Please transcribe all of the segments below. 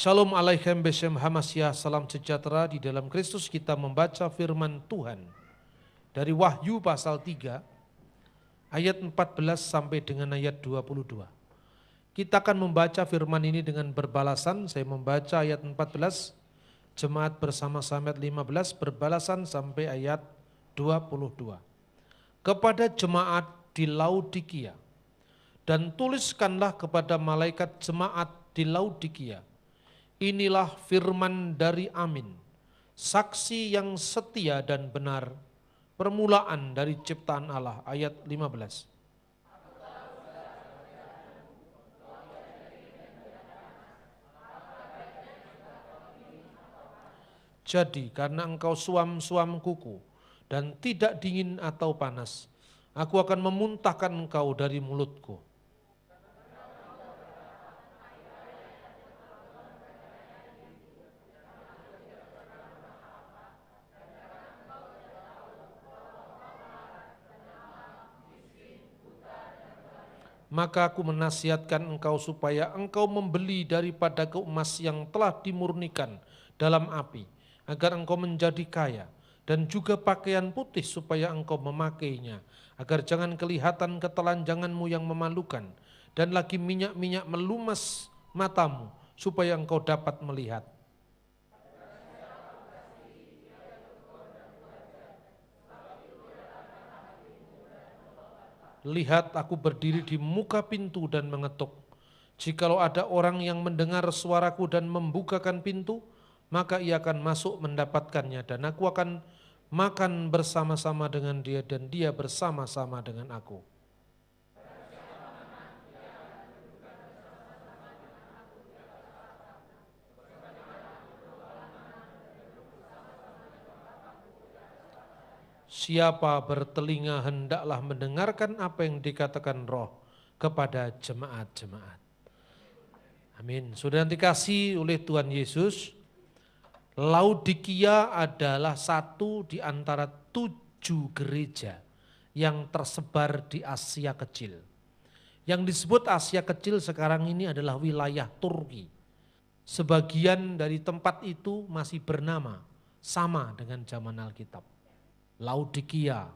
Shalom Aleichem Beshem Hamasyah, salam sejahtera. Di dalam Kristus kita membaca firman Tuhan dari Wahyu pasal 3 ayat 14 sampai dengan ayat 22. Kita akan membaca firman ini dengan berbalasan. Saya membaca ayat 14, jemaat bersama-sama ayat 15, berbalasan sampai ayat 22. Kepada jemaat di Laodikia, dan tuliskanlah kepada malaikat jemaat di Laodikia, inilah firman dari Amin, saksi yang setia dan benar, permulaan dari ciptaan Allah. Ayat 15. Jadi karena engkau suam-suam kuku dan tidak dingin atau panas, aku akan memuntahkan engkau dari mulutku. Maka aku menasihatkan engkau supaya engkau membeli daripada emas yang telah dimurnikan dalam api, agar engkau menjadi kaya, dan juga pakaian putih supaya engkau memakainya, agar jangan kelihatan ketelanjanganmu yang memalukan, dan lagi minyak-minyak melumas matamu, supaya engkau dapat melihat. Lihat, aku berdiri di muka pintu dan mengetuk. Jikalau ada orang yang mendengar suaraku dan membukakan pintu, maka ia akan masuk mendapatkannya, dan aku akan makan bersama-sama dengan dia dan dia bersama-sama dengan aku. Siapa bertelinga hendaklah mendengarkan apa yang dikatakan Roh kepada jemaat-jemaat. Amin. Sudah dikasih oleh Tuhan Yesus, Laodikia adalah satu di antara 7 gereja yang tersebar di Asia Kecil. Yang disebut Asia Kecil sekarang ini adalah wilayah Turki. Sebagian dari tempat itu masih bernama sama dengan zaman Alkitab. Laodikia,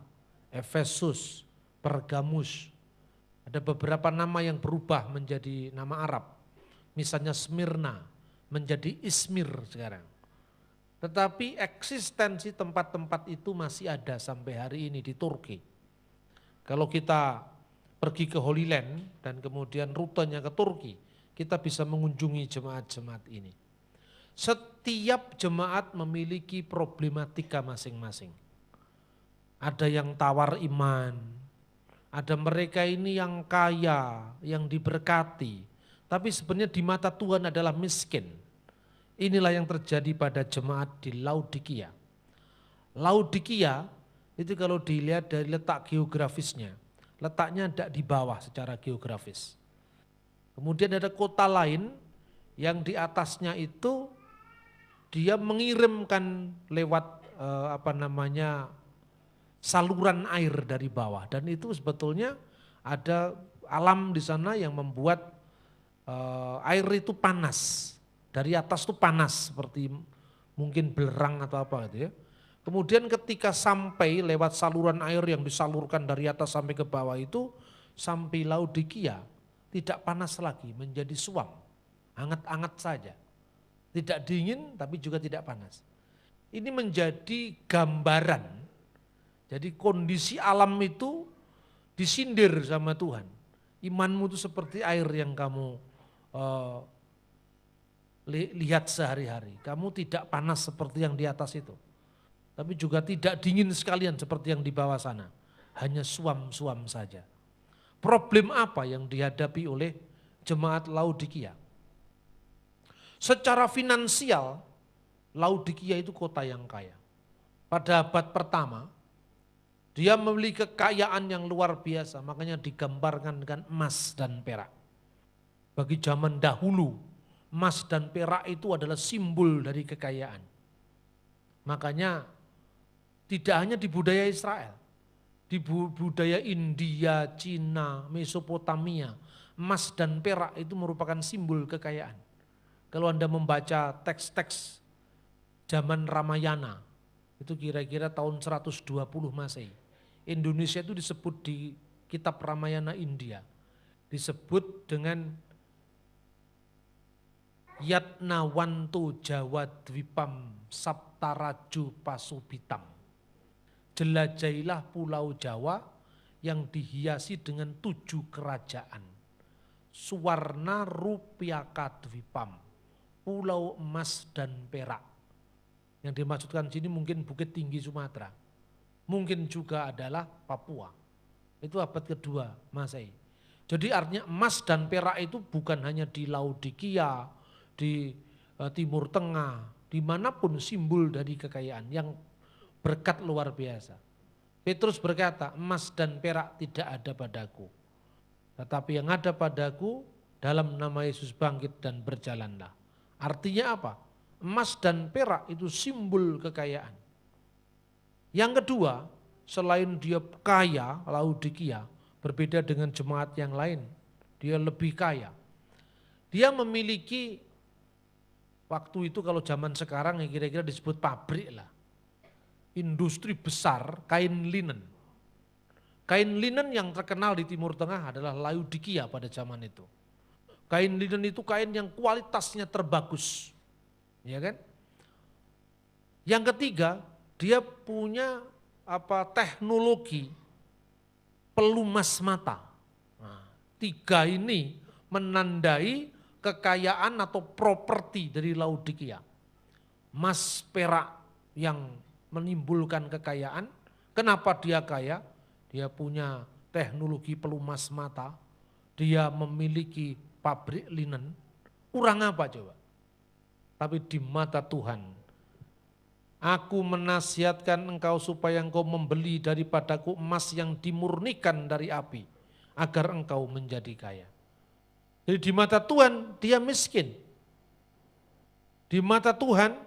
Efesus, Pergamus. Ada beberapa nama yang berubah menjadi nama Arab. Misalnya Smyrna menjadi Izmir sekarang. Tetapi eksistensi tempat-tempat itu masih ada sampai hari ini di Turki. Kalau kita pergi ke Holy Land dan kemudian rutenya ke Turki, kita bisa mengunjungi jemaat-jemaat ini. Setiap jemaat memiliki problematika masing-masing. Ada yang tawar iman, ada mereka ini yang kaya, yang diberkati, tapi sebenarnya di mata Tuhan adalah miskin. Inilah yang terjadi pada jemaat di Laodikia. Laodikia itu kalau dilihat dari letak geografisnya, letaknya tidak di bawah secara geografis. Kemudian ada kota lain yang di atasnya itu dia mengirimkan lewat saluran air dari bawah, dan itu sebetulnya ada alam di sana yang membuat air itu panas. Dari atas itu panas seperti mungkin belerang atau apa gitu ya. Kemudian ketika sampai lewat saluran air yang disalurkan dari atas sampai ke bawah itu, sampai Laodikia tidak panas lagi, menjadi suam, hangat-hangat saja. Tidak dingin tapi juga tidak panas. Ini menjadi gambaran. Jadi kondisi alam itu disindir sama Tuhan. Imanmu itu seperti air yang kamu lihat sehari-hari. Kamu tidak panas seperti yang di atas itu. Tapi juga tidak dingin sekalian seperti yang di bawah sana. Hanya suam-suam saja. Problem apa yang dihadapi oleh jemaat Laodikia? Secara finansial, Laodikia itu kota yang kaya. Pada abad pertama, dia memiliki kekayaan yang luar biasa, makanya digambarkan dengan emas dan perak. Bagi zaman dahulu, emas dan perak itu adalah simbol dari kekayaan. Makanya tidak hanya di budaya Israel, di budaya India, Cina, Mesopotamia, emas dan perak itu merupakan simbol kekayaan. Kalau Anda membaca teks-teks zaman Ramayana, itu kira-kira tahun 120 Masehi. Indonesia itu disebut di kitab Ramayana India, disebut dengan Yatnawanto Jawa Dwipam Saptaraju Pasubitam. Jelajahilah pulau Jawa yang dihiasi dengan 7 kerajaan. Suwarna Rupiaka Dwipam, pulau emas dan perak. Yang dimaksudkan sini mungkin Bukit Tinggi Sumatera. Mungkin juga adalah Papua. Itu abad kedua Masehi. Jadi artinya emas dan perak itu bukan hanya di Laodikia, di Timur Tengah, dimanapun simbol dari kekayaan yang berkat luar biasa. Petrus berkata, emas dan perak tidak ada padaku. Tetapi yang ada padaku, dalam nama Yesus bangkit dan berjalanlah. Artinya apa? Emas dan perak itu simbol kekayaan. Yang kedua, selain dia kaya, Laodikia, berbeda dengan jemaat yang lain, dia lebih kaya. Dia memiliki, waktu itu kalau zaman sekarang ya kira-kira disebut pabrik lah. Industri besar kain linen. Kain linen yang terkenal di Timur Tengah adalah Laodikia pada zaman itu. Kain linen itu kain yang kualitasnya terbagus. Ya kan? Yang ketiga, dia punya teknologi pelumas mata. Nah, 3 ini menandai kekayaan atau properti dari Laodikia. Emas perak yang menimbulkan kekayaan. Kenapa dia kaya? Dia punya teknologi pelumas mata. Dia memiliki pabrik linen. Kurang apa coba? Tapi di mata Tuhan, aku menasihatkan engkau supaya engkau membeli daripadaku emas yang dimurnikan dari api, agar engkau menjadi kaya. Jadi di mata Tuhan dia miskin. Di mata Tuhan,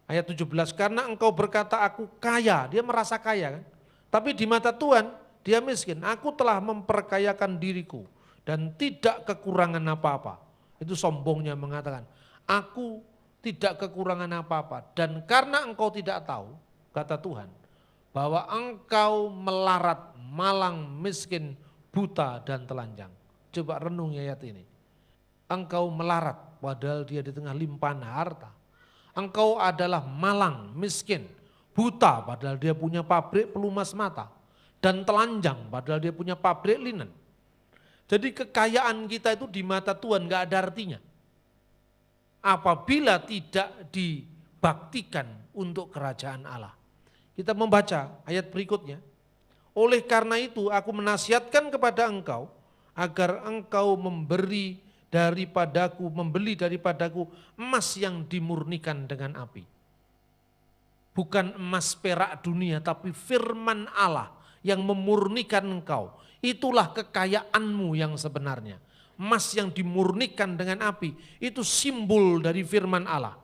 ayat 17, karena engkau berkata aku kaya, dia merasa kaya kan. Tapi di mata Tuhan dia miskin. Aku telah memperkayakan diriku dan tidak kekurangan apa-apa. Itu sombongnya mengatakan, aku tidak kekurangan apa-apa. Dan karena engkau tidak tahu, kata Tuhan, bahwa engkau melarat, malang, miskin, buta dan telanjang. Coba renungi ayat ini. Engkau melarat, padahal dia di tengah limpahan harta. Engkau adalah malang, miskin, buta, padahal dia punya pabrik pelumas mata. Dan telanjang, padahal dia punya pabrik linen. Jadi kekayaan kita itu di mata Tuhan gak ada artinya. Apabila tidak dibaktikan untuk kerajaan Allah. Kita membaca ayat berikutnya. Oleh karena itu aku menasihatkan kepada engkau agar engkau membeli daripadaku emas yang dimurnikan dengan api. Bukan emas perak dunia tapi firman Allah yang memurnikan engkau. Itulah kekayaanmu yang sebenarnya. Emas yang dimurnikan dengan api, itu simbol dari firman Allah.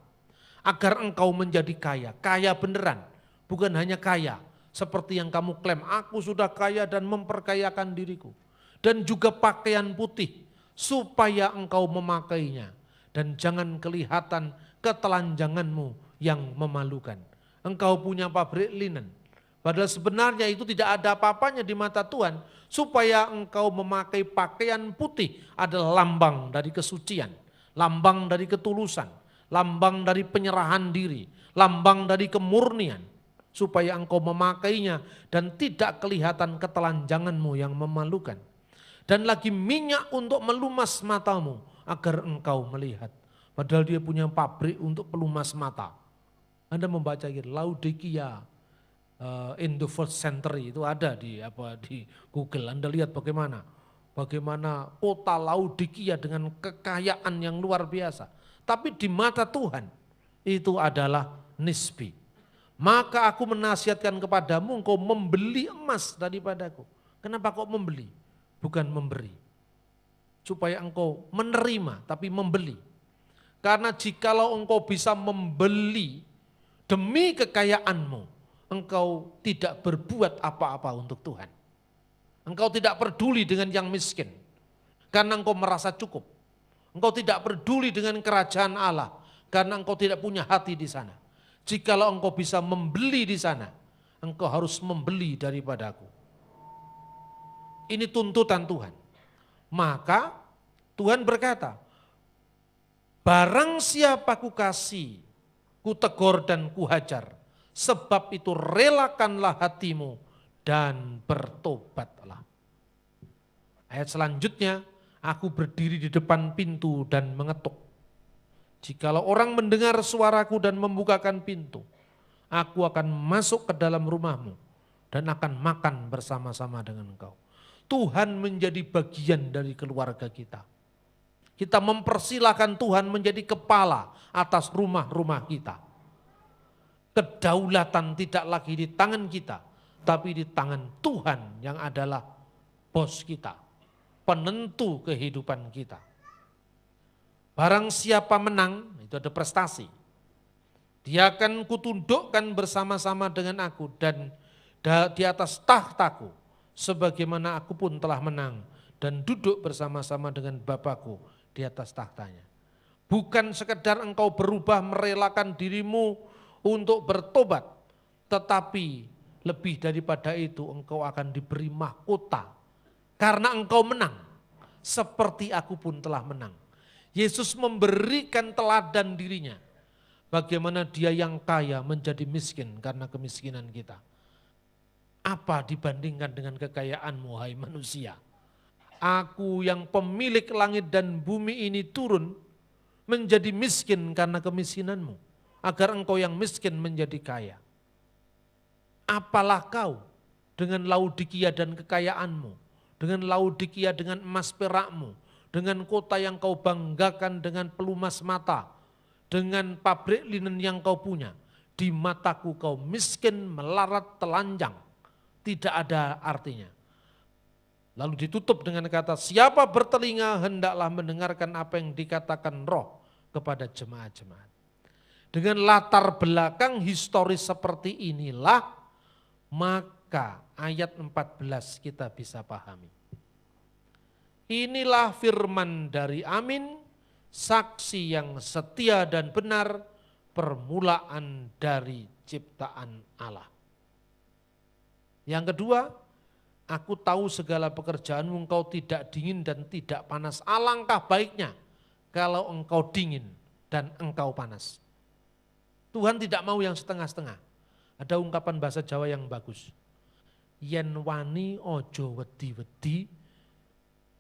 Agar engkau menjadi kaya, kaya beneran. Bukan hanya kaya, seperti yang kamu klaim, aku sudah kaya dan memperkayakan diriku. Dan juga pakaian putih, supaya engkau memakainya. Dan jangan kelihatan ketelanjanganmu yang memalukan. Engkau punya pabrik linen. Padahal sebenarnya itu tidak ada apa-apanya di mata Tuhan. Supaya engkau memakai pakaian putih adalah lambang dari kesucian, lambang dari ketulusan, lambang dari penyerahan diri, lambang dari kemurnian. Supaya engkau memakainya dan tidak kelihatan ketelanjanganmu yang memalukan. Dan lagi minyak untuk melumas matamu agar engkau melihat. Padahal dia punya pabrik untuk pelumas mata. Anda membaca gitu, Laodikia in the first century itu ada di Google. Anda lihat bagaimana kota Laodikia dengan kekayaan yang luar biasa. Tapi di mata Tuhan itu adalah nisbi. Maka aku menasihatkan kepadamu engkau membeli emas daripadaku. Kenapa kok membeli? Bukan memberi. Supaya engkau menerima tapi membeli. Karena jikalau engkau bisa membeli demi kekayaanmu, engkau tidak berbuat apa-apa untuk Tuhan. Engkau tidak peduli dengan yang miskin. Karena engkau merasa cukup. Engkau tidak peduli dengan kerajaan Allah karena engkau tidak punya hati di sana. Jikalau engkau bisa membeli di sana, engkau harus membeli daripadaku. Ini tuntutan Tuhan. Maka Tuhan berkata, barang siapa ku kasih, ku tegur dan ku hajar, sebab itu relakanlah hatimu dan bertobatlah. Ayat selanjutnya, aku berdiri di depan pintu dan mengetuk. Jikalau orang mendengar suaraku dan membukakan pintu, aku akan masuk ke dalam rumahmu dan akan makan bersama-sama dengan engkau. Tuhan menjadi bagian dari keluarga kita. Kita mempersilahkan Tuhan menjadi kepala atas rumah-rumah kita. Kedaulatan tidak lagi di tangan kita, tapi di tangan Tuhan yang adalah bos kita, penentu kehidupan kita. Barang siapa menang, itu ada prestasi. Dia akan kutundukkan bersama-sama dengan aku dan di atas tahtaku, sebagaimana aku pun telah menang dan duduk bersama-sama dengan Bapakku di atas tahtanya. Bukan sekedar engkau berubah merelakan dirimu untuk bertobat, tetapi lebih daripada itu engkau akan diberi mahkota karena engkau menang, seperti aku pun telah menang. Yesus memberikan teladan dirinya, bagaimana dia yang kaya menjadi miskin karena kemiskinan kita. Apa dibandingkan dengan kekayaanmu, hai manusia? Aku yang pemilik langit dan bumi ini turun menjadi miskin karena kemiskinanmu, agar engkau yang miskin menjadi kaya. Apalah kau dengan Laodikia dan kekayaanmu, dengan Laodikia dengan emas perakmu, dengan kota yang kau banggakan dengan pelumas mata, dengan pabrik linen yang kau punya. Di mataku kau miskin, melarat, telanjang, tidak ada artinya. Lalu ditutup dengan kata, siapa bertelinga hendaklah mendengarkan apa yang dikatakan Roh kepada jemaat-jemaat. Dengan latar belakang historis seperti inilah, maka ayat 14 kita bisa pahami. Inilah firman dari Amin, saksi yang setia dan benar, permulaan dari ciptaan Allah. Yang kedua, aku tahu segala pekerjaanmu, engkau tidak dingin dan tidak panas. Alangkah baiknya kalau engkau dingin dan engkau panas. Tuhan tidak mau yang setengah-setengah. Ada ungkapan bahasa Jawa yang bagus. Yen wani ojo wedi-wedi,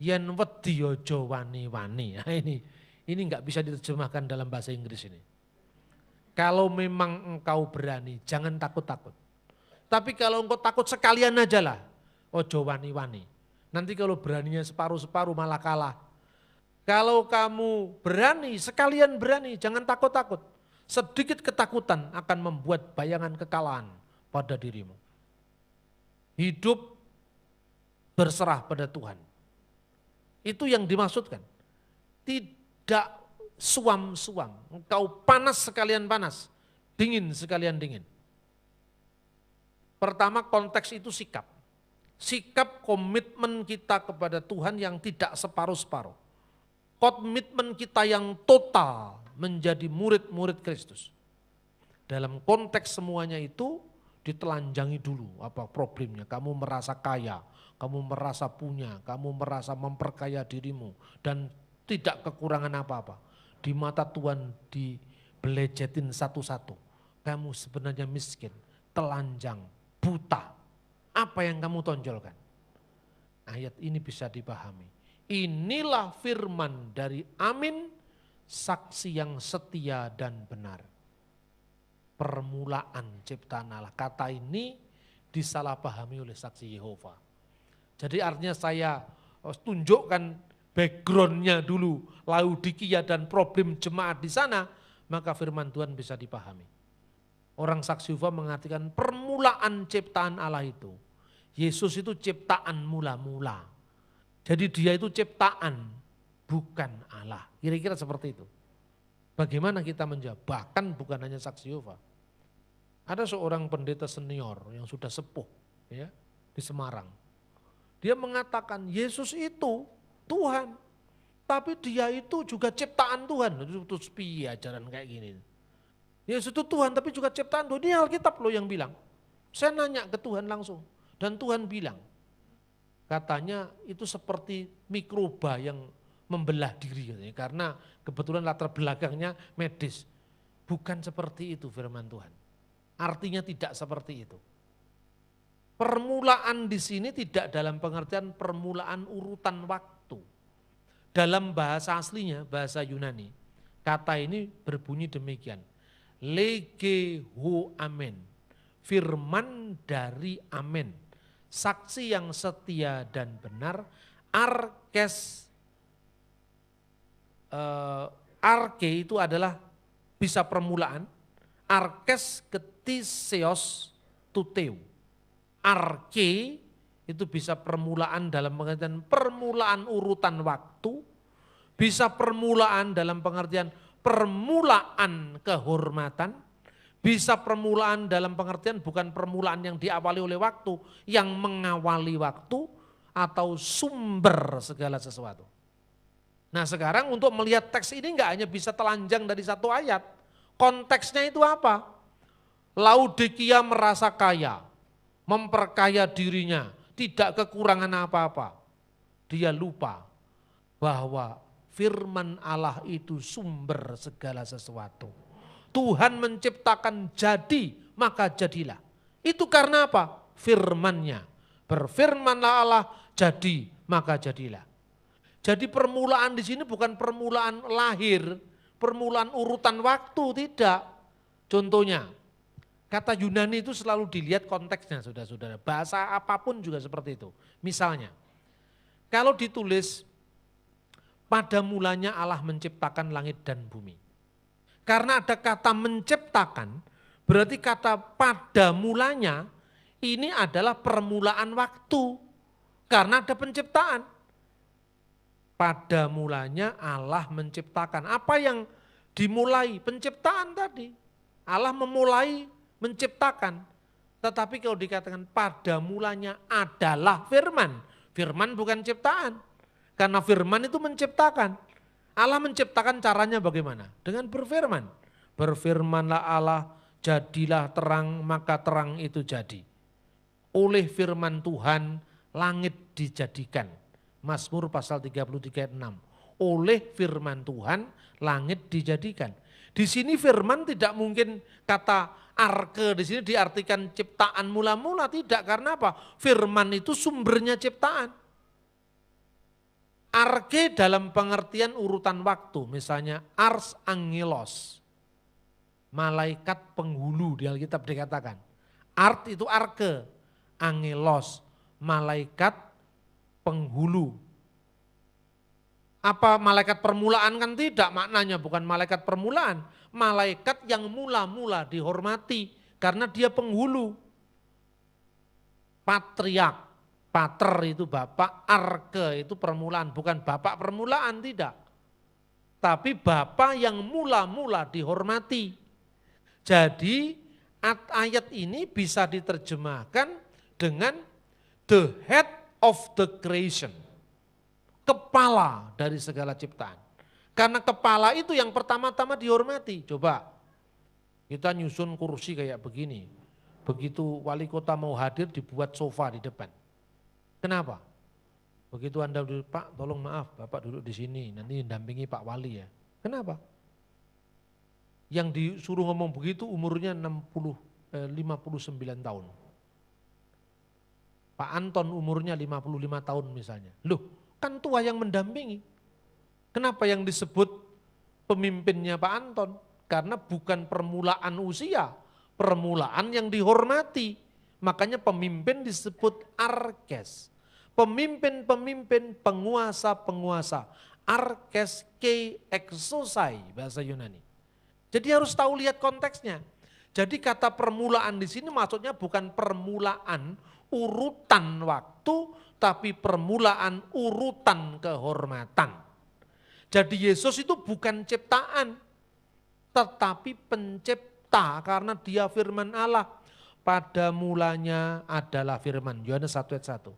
yen wedi ojo wani-wani. Nah, ini enggak bisa diterjemahkan dalam bahasa Inggris ini. Kalau memang engkau berani, jangan takut-takut. Tapi kalau engkau takut sekalian aja lah, ojo wani-wani. Nanti kalau beraninya separuh-separuh malah kalah. Kalau kamu berani, sekalian berani, jangan takut-takut. Sedikit ketakutan akan membuat bayangan kekalahan pada dirimu. Hidup berserah pada Tuhan. Itu yang dimaksudkan. Tidak suam-suam. Engkau panas sekalian panas, dingin sekalian dingin. Pertama, konteks itu sikap. Sikap komitmen kita kepada Tuhan yang tidak separuh-separuh. Komitmen kita yang total menjadi murid-murid Kristus. Dalam konteks semuanya itu ditelanjangi dulu apa problemnya. Kamu merasa kaya, kamu merasa punya, kamu merasa memperkaya dirimu dan tidak kekurangan apa-apa. Di mata Tuhan dibelejetin satu-satu. Kamu sebenarnya miskin, telanjang, buta. Apa yang kamu tonjolkan? Ayat ini bisa dipahami. Inilah firman dari Amin, saksi yang setia dan benar. Permulaan ciptaan Allah. Kata ini disalahpahami oleh saksi Yehova. Jadi artinya saya tunjukkan backgroundnya dulu, Laodikia dan problem jemaat di sana, maka firman Tuhan bisa dipahami. Orang saksi Yehova mengartikan permulaan ciptaan Allah itu. Yesus itu ciptaan mula-mula. Jadi dia itu ciptaan, bukan Allah. Kira-kira seperti itu. Bagaimana kita menjawab? Bahkan bukan hanya saksi Yehova. Ada seorang pendeta senior yang sudah sepuh ya, di Semarang. Dia mengatakan Yesus itu Tuhan. Tapi dia itu juga ciptaan Tuhan. Itu piye ajaran kayak gini. Yesus itu Tuhan tapi juga ciptaan Tuhan. Ini Alkitab loh yang bilang. Saya nanya ke Tuhan langsung. Dan Tuhan bilang. Katanya itu seperti mikroba yang membelah diri. Karena kebetulan latar belakangnya medis. Bukan seperti itu firman Tuhan. Artinya tidak seperti itu. Permulaan di sini tidak dalam pengertian permulaan urutan waktu. Dalam bahasa aslinya, bahasa Yunani, kata ini berbunyi demikian. Lege ho amen, firman dari amen, saksi yang setia dan benar, arkes, arke itu adalah bisa permulaan, arkes ketiseos tuteu. Arke itu bisa permulaan dalam pengertian permulaan urutan waktu, bisa permulaan dalam pengertian permulaan kehormatan, bisa permulaan dalam pengertian bukan permulaan yang diawali oleh waktu, yang mengawali waktu atau sumber segala sesuatu. Nah sekarang untuk melihat teks ini enggak hanya bisa telanjang dari satu ayat, konteksnya itu apa? Laodikia merasa kaya, memperkaya dirinya, tidak kekurangan apa-apa. Dia lupa bahwa firman Allah itu sumber segala sesuatu. Tuhan menciptakan jadi, maka jadilah. Itu karena apa? Firman-Nya. Berfirmanlah Allah, jadi, maka jadilah. Jadi permulaan di sini bukan permulaan lahir, permulaan urutan waktu, tidak. Contohnya, kata Yunani itu selalu dilihat konteksnya, saudara-saudara. Bahasa apapun juga seperti itu. Misalnya, kalau ditulis pada mulanya Allah menciptakan langit dan bumi. Karena ada kata menciptakan, berarti kata pada mulanya ini adalah permulaan waktu. Karena ada penciptaan. Pada mulanya Allah menciptakan. Apa yang dimulai? Penciptaan tadi. Allah memulai menciptakan, tetapi kalau dikatakan pada mulanya adalah firman, firman bukan ciptaan, karena firman itu menciptakan. Allah menciptakan caranya bagaimana? Dengan berfirman. Berfirmanlah Allah, jadilah terang, maka terang itu jadi. Oleh firman Tuhan, langit dijadikan. Mazmur pasal 33 ayat 6. Oleh firman Tuhan, langit dijadikan. Di sini firman tidak mungkin kata arke di sini diartikan ciptaan mula-mula, tidak, karena apa? Firman itu sumbernya ciptaan. Arke dalam pengertian urutan waktu, misalnya ars angelos, malaikat penghulu di Alkitab dikatakan. Art itu arke, angelos, malaikat penghulu. Apa malaikat permulaan? Kan tidak, maknanya bukan malaikat permulaan. Malaikat yang mula-mula dihormati karena dia penghulu. Patriark, pater itu bapak, arke itu permulaan, bukan bapak permulaan, tidak. Tapi bapak yang mula-mula dihormati. Jadi ayat ini bisa diterjemahkan dengan the head of the creation. Kepala dari segala ciptaan. Karena kepala itu yang pertama-tama dihormati. Coba kita nyusun kursi kayak begini. Begitu wali kota mau hadir dibuat sofa di depan. Kenapa? Begitu Anda duduk, Pak tolong maaf Bapak duduk di sini, nanti dampingi Pak Wali ya. Kenapa? Yang disuruh ngomong begitu umurnya 59 tahun. Pak Anton umurnya 55 tahun misalnya. Loh, kan tua yang mendampingi. Kenapa yang disebut pemimpinnya Pak Anton? Karena bukan permulaan usia, permulaan yang dihormati. Makanya pemimpin disebut arkes. Pemimpin-pemimpin, penguasa-penguasa. Arkes ke exosai bahasa Yunani. Jadi harus tahu lihat konteksnya. Jadi kata permulaan di sini maksudnya bukan permulaan urutan waktu, tapi permulaan urutan kehormatan. Jadi Yesus itu bukan ciptaan, tetapi pencipta karena dia firman Allah. Pada mulanya adalah firman, Yohanes 1 ayat 1.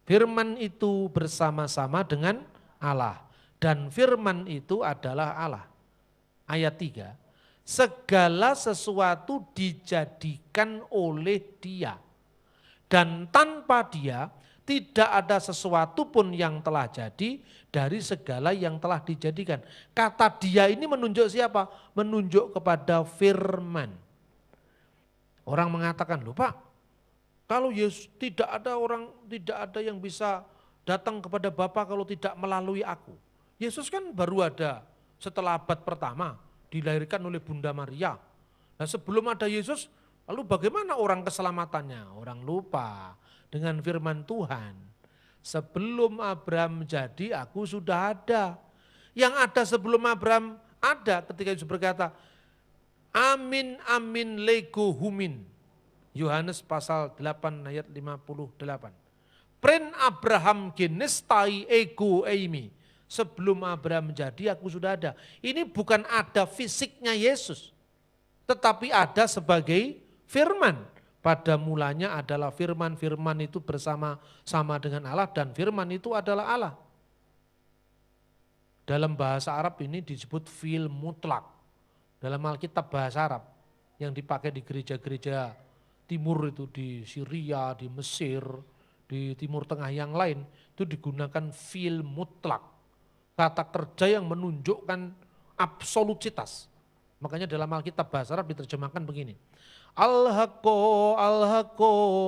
Firman itu bersama-sama dengan Allah. Dan firman itu adalah Allah. Ayat 3, segala sesuatu dijadikan oleh Dia. Dan tanpa Dia tidak ada sesuatu pun yang telah jadi dari segala yang telah dijadikan. Kata Dia ini menunjuk siapa? Menunjuk kepada firman. Orang mengatakan, loh Pak, kalau Yesus tidak ada yang bisa datang kepada Bapa kalau tidak melalui aku. Yesus kan baru ada setelah abad pertama, dilahirkan oleh Bunda Maria. Nah sebelum ada Yesus, lalu bagaimana orang keselamatannya? Orang lupa dengan firman Tuhan. Sebelum Abraham jadi, aku sudah ada. Yang ada sebelum Abraham ada ketika Yesus berkata, amin amin lego humin. Yohanes pasal 8 ayat 58. Pren Abraham genestai ego eimi. Sebelum Abraham menjadi aku sudah ada. Ini bukan ada fisiknya Yesus. Tetapi ada sebagai firman. Pada mulanya adalah firman. Firman itu bersama-sama dengan Allah dan firman itu adalah Allah. Dalam bahasa Arab ini disebut fil mutlak. Dalam Alkitab bahasa Arab yang dipakai di gereja-gereja timur itu di Syria, di Mesir, di Timur Tengah yang lain itu digunakan fil mutlak. Kata kerja yang menunjukkan absolutitas. Makanya dalam Alkitab bahasa Arab diterjemahkan begini. Al-haqqo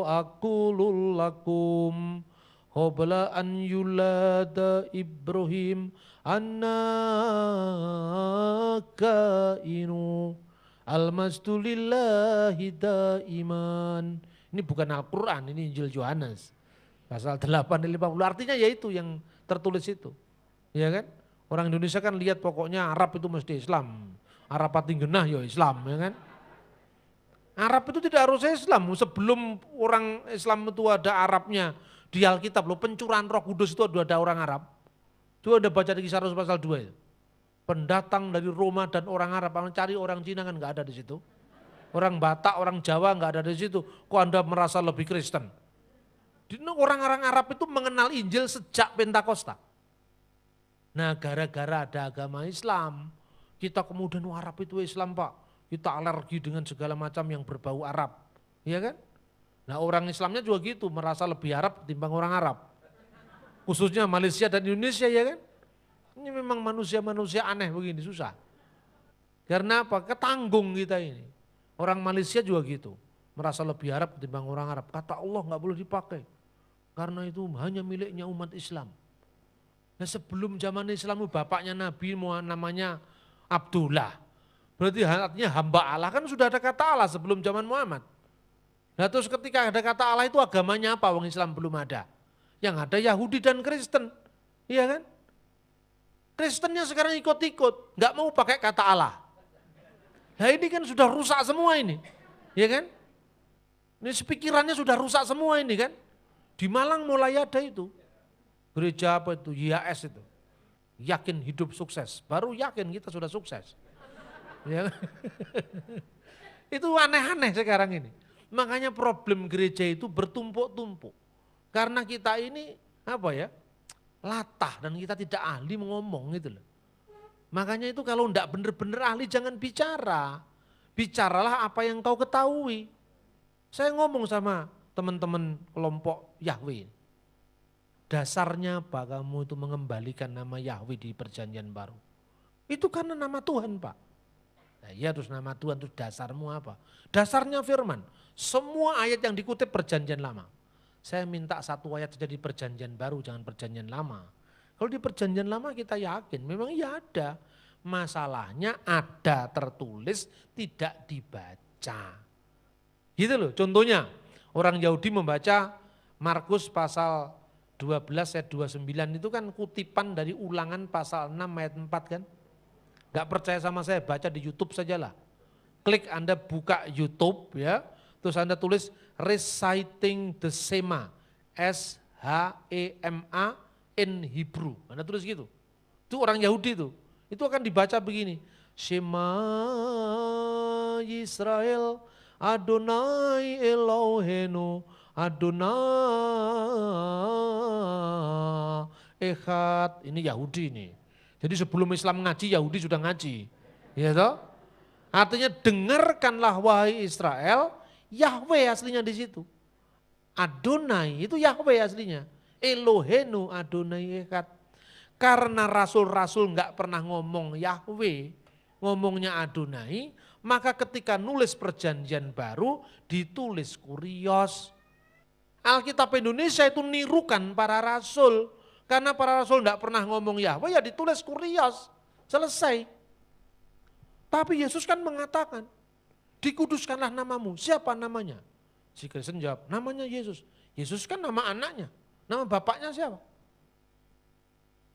aqulul lakum qabla an yulada Ibrahim annaka inu al-masdu lillahi daiman. Ini bukan Al-Quran, ini Injil Yohanes. Pasal 8-50, artinya yaitu yang tertulis itu. Ya kan? Orang Indonesia kan lihat pokoknya Arab itu mesti Islam. Arab pati genah ya Islam, ya kan? Arab itu tidak harus Islam. Sebelum orang Islam itu ada Arabnya di Alkitab loh, pencurahan Roh Kudus itu ada orang Arab. Coba ada baca di Kisah Rasul pasal 2 itu. Pendatang dari Roma dan orang Arab, cari orang Cina kan enggak ada di situ. Orang Batak, orang Jawa enggak ada di situ. Kok Anda merasa lebih Kristen? Orang-orang Arab itu mengenal Injil sejak Pentakosta. Nah gara-gara ada agama Islam, kita kemudian Arab itu Islam Pak, kita alergi dengan segala macam yang berbau Arab, ya kan? Nah orang Islamnya juga gitu, merasa lebih Arab ketimbang orang Arab. Khususnya Malaysia dan Indonesia ya kan? Ini memang manusia-manusia aneh begini, susah. Karena apa? Ketanggung kita ini. Orang Malaysia juga gitu, merasa lebih Arab ketimbang orang Arab. Kata Allah nggak boleh dipakai, karena itu hanya miliknya umat Islam. Nah sebelum zaman Islam bapaknya Nabi namanya Abdullah. Berarti artinya hamba Allah, kan sudah ada kata Allah sebelum zaman Muhammad. Nah terus ketika ada kata Allah itu agamanya apa? Wong Islam belum ada. Yang ada Yahudi dan Kristen. Iya kan? Kristennya sekarang ikut-ikut, nggak mau pakai kata Allah. Nah ini kan sudah rusak semua ini. Iya kan? Ini pikirannya sudah rusak semua ini kan. Di Malang mulai ada itu. Gereja apa itu? YAS itu. Yakin hidup sukses. Baru yakin kita sudah sukses. Ya. Itu aneh-aneh sekarang ini. Makanya problem gereja itu bertumpuk-tumpuk. Karena kita ini apa ya? Latah dan kita tidak ahli ngomong gitu loh. Makanya itu kalau enggak benar-benar ahli jangan bicara. Bicaralah apa yang kau ketahui. Saya ngomong sama teman-teman kelompok Yahweh. Dasarnya apa kamu itu mengembalikan nama Yahweh di perjanjian baru? Itu karena nama Tuhan Pak. Nah iya terus nama Tuhan itu dasarmu apa? Dasarnya firman. Semua ayat yang dikutip perjanjian lama. Saya minta satu ayat saja di perjanjian baru, jangan perjanjian lama. Kalau di perjanjian lama kita yakin memang iya ada. Masalahnya ada tertulis tidak dibaca. Gitu loh contohnya. Orang Yahudi membaca Markus pasal 12 ayat 29 itu kan kutipan dari Ulangan pasal 6 ayat 4 kan. Gak percaya sama saya baca di YouTube sajalah. Klik Anda buka YouTube ya. Terus Anda tulis reciting the Shema. S-H-E-M-A in Hebrew. Anda tulis gitu. Itu orang Yahudi tuh. Itu akan dibaca begini. Shema Yisrael Adonai Elohenu Adonai Echad. Ini Yahudi nih. Jadi sebelum Islam ngaji, Yahudi sudah ngaji. Ya toh? Artinya dengarkanlah wahai Israel, Yahweh aslinya di situ. Adonai itu Yahweh aslinya. Elohenu Adonai Echad. Karena rasul-rasul enggak pernah ngomong Yahweh, ngomongnya Adonai, maka ketika nulis perjanjian baru ditulis Kurios. Alkitab Indonesia itu nirukan para rasul. Karena para rasul tidak pernah ngomong Yahweh, ya ditulis Kurios. Selesai. Tapi Yesus kan mengatakan, dikuduskanlah namamu. Siapa namanya? Si Kristen jawab, namanya Yesus. Yesus kan nama anaknya. Nama bapaknya siapa?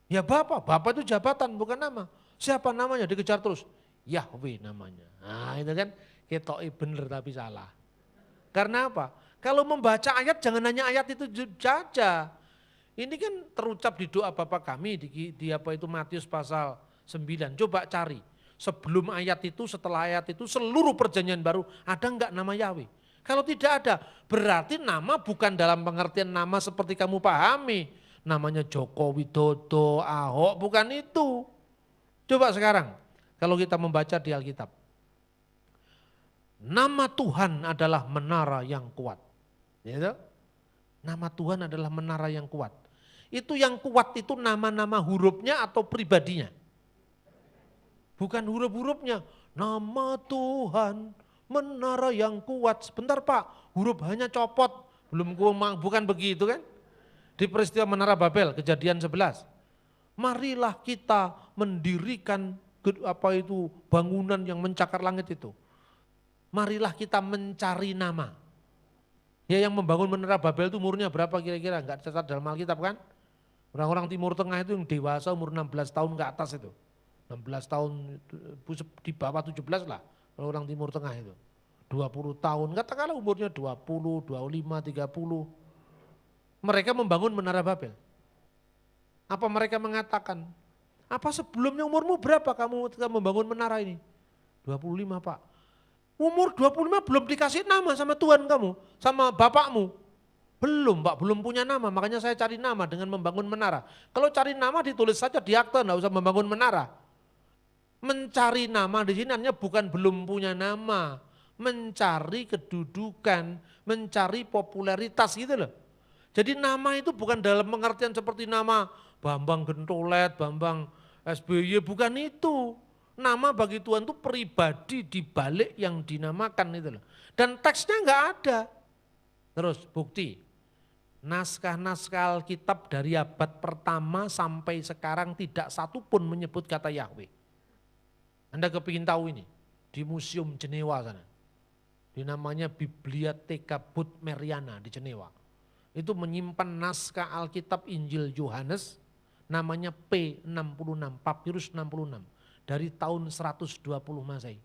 Ya Bapak. Bapak itu jabatan bukan nama. Siapa namanya? Dikejar terus. Yahweh namanya. Nah itu kan ketoknya bener tapi salah. Karena apa? Kalau membaca ayat jangan hanya ayat itu saja. Ini kan terucap di doa Bapa kami di apa itu Matius pasal 9. Coba cari. Sebelum ayat itu, setelah ayat itu seluruh perjanjian baru ada enggak nama Yahweh? Kalau tidak ada berarti nama bukan dalam pengertian nama seperti kamu pahami. Namanya Joko Widodo, Ahok, bukan itu. Coba sekarang kalau kita membaca di Alkitab. Nama Tuhan adalah menara yang kuat. Ya, nama Tuhan adalah menara yang kuat. Itu yang kuat itu nama-nama hurufnya atau pribadinya? Bukan huruf-hurufnya. Nama Tuhan, menara yang kuat. Sebentar Pak, huruf hanya copot. Bukan begitu kan? Di peristiwa Menara Babel, Kejadian 11. Marilah kita mendirikan bangunan yang mencakar langit itu. Marilah kita mencari nama. Ya yang membangun Menara Babel itu umurnya berapa kira-kira? Enggak dicatat dalam Alkitab kan? Orang-orang Timur Tengah itu yang dewasa umur 16 tahun ke atas itu. 16 tahun di bawah 17 lah kalau orang Timur Tengah itu. 20 tahun, katakanlah umurnya 20, 25, 30. Mereka membangun Menara Babel. Apa mereka mengatakan, apa sebelumnya umurmu berapa kamu ketika membangun menara ini? 25 Pak. Umur 25 belum dikasih nama sama Tuhan kamu, sama bapakmu. Belum Pak, belum punya nama, makanya saya cari nama dengan membangun menara. Kalau cari nama ditulis saja di akte, enggak usah membangun menara. Mencari nama di sini artinya bukan belum punya nama, mencari kedudukan, mencari popularitas gitu loh. Jadi nama itu bukan dalam pengertian seperti nama Bambang Gentolet, Bambang SBY, bukan itu. Nama bagi Tuhan itu pribadi di balik yang dinamakan itu loh. Dan teksnya enggak ada. Terus bukti, naskah-naskah Alkitab dari abad pertama sampai sekarang tidak satu pun menyebut kata Yahweh. Anda kepingin tahu ini, di Museum Jenewa sana. Di namanya Biblioteca Budmeriana di Jenewa. Itu menyimpan naskah Alkitab Injil Yohanes, namanya P66, Papirus 66, dari tahun 120 Masehi.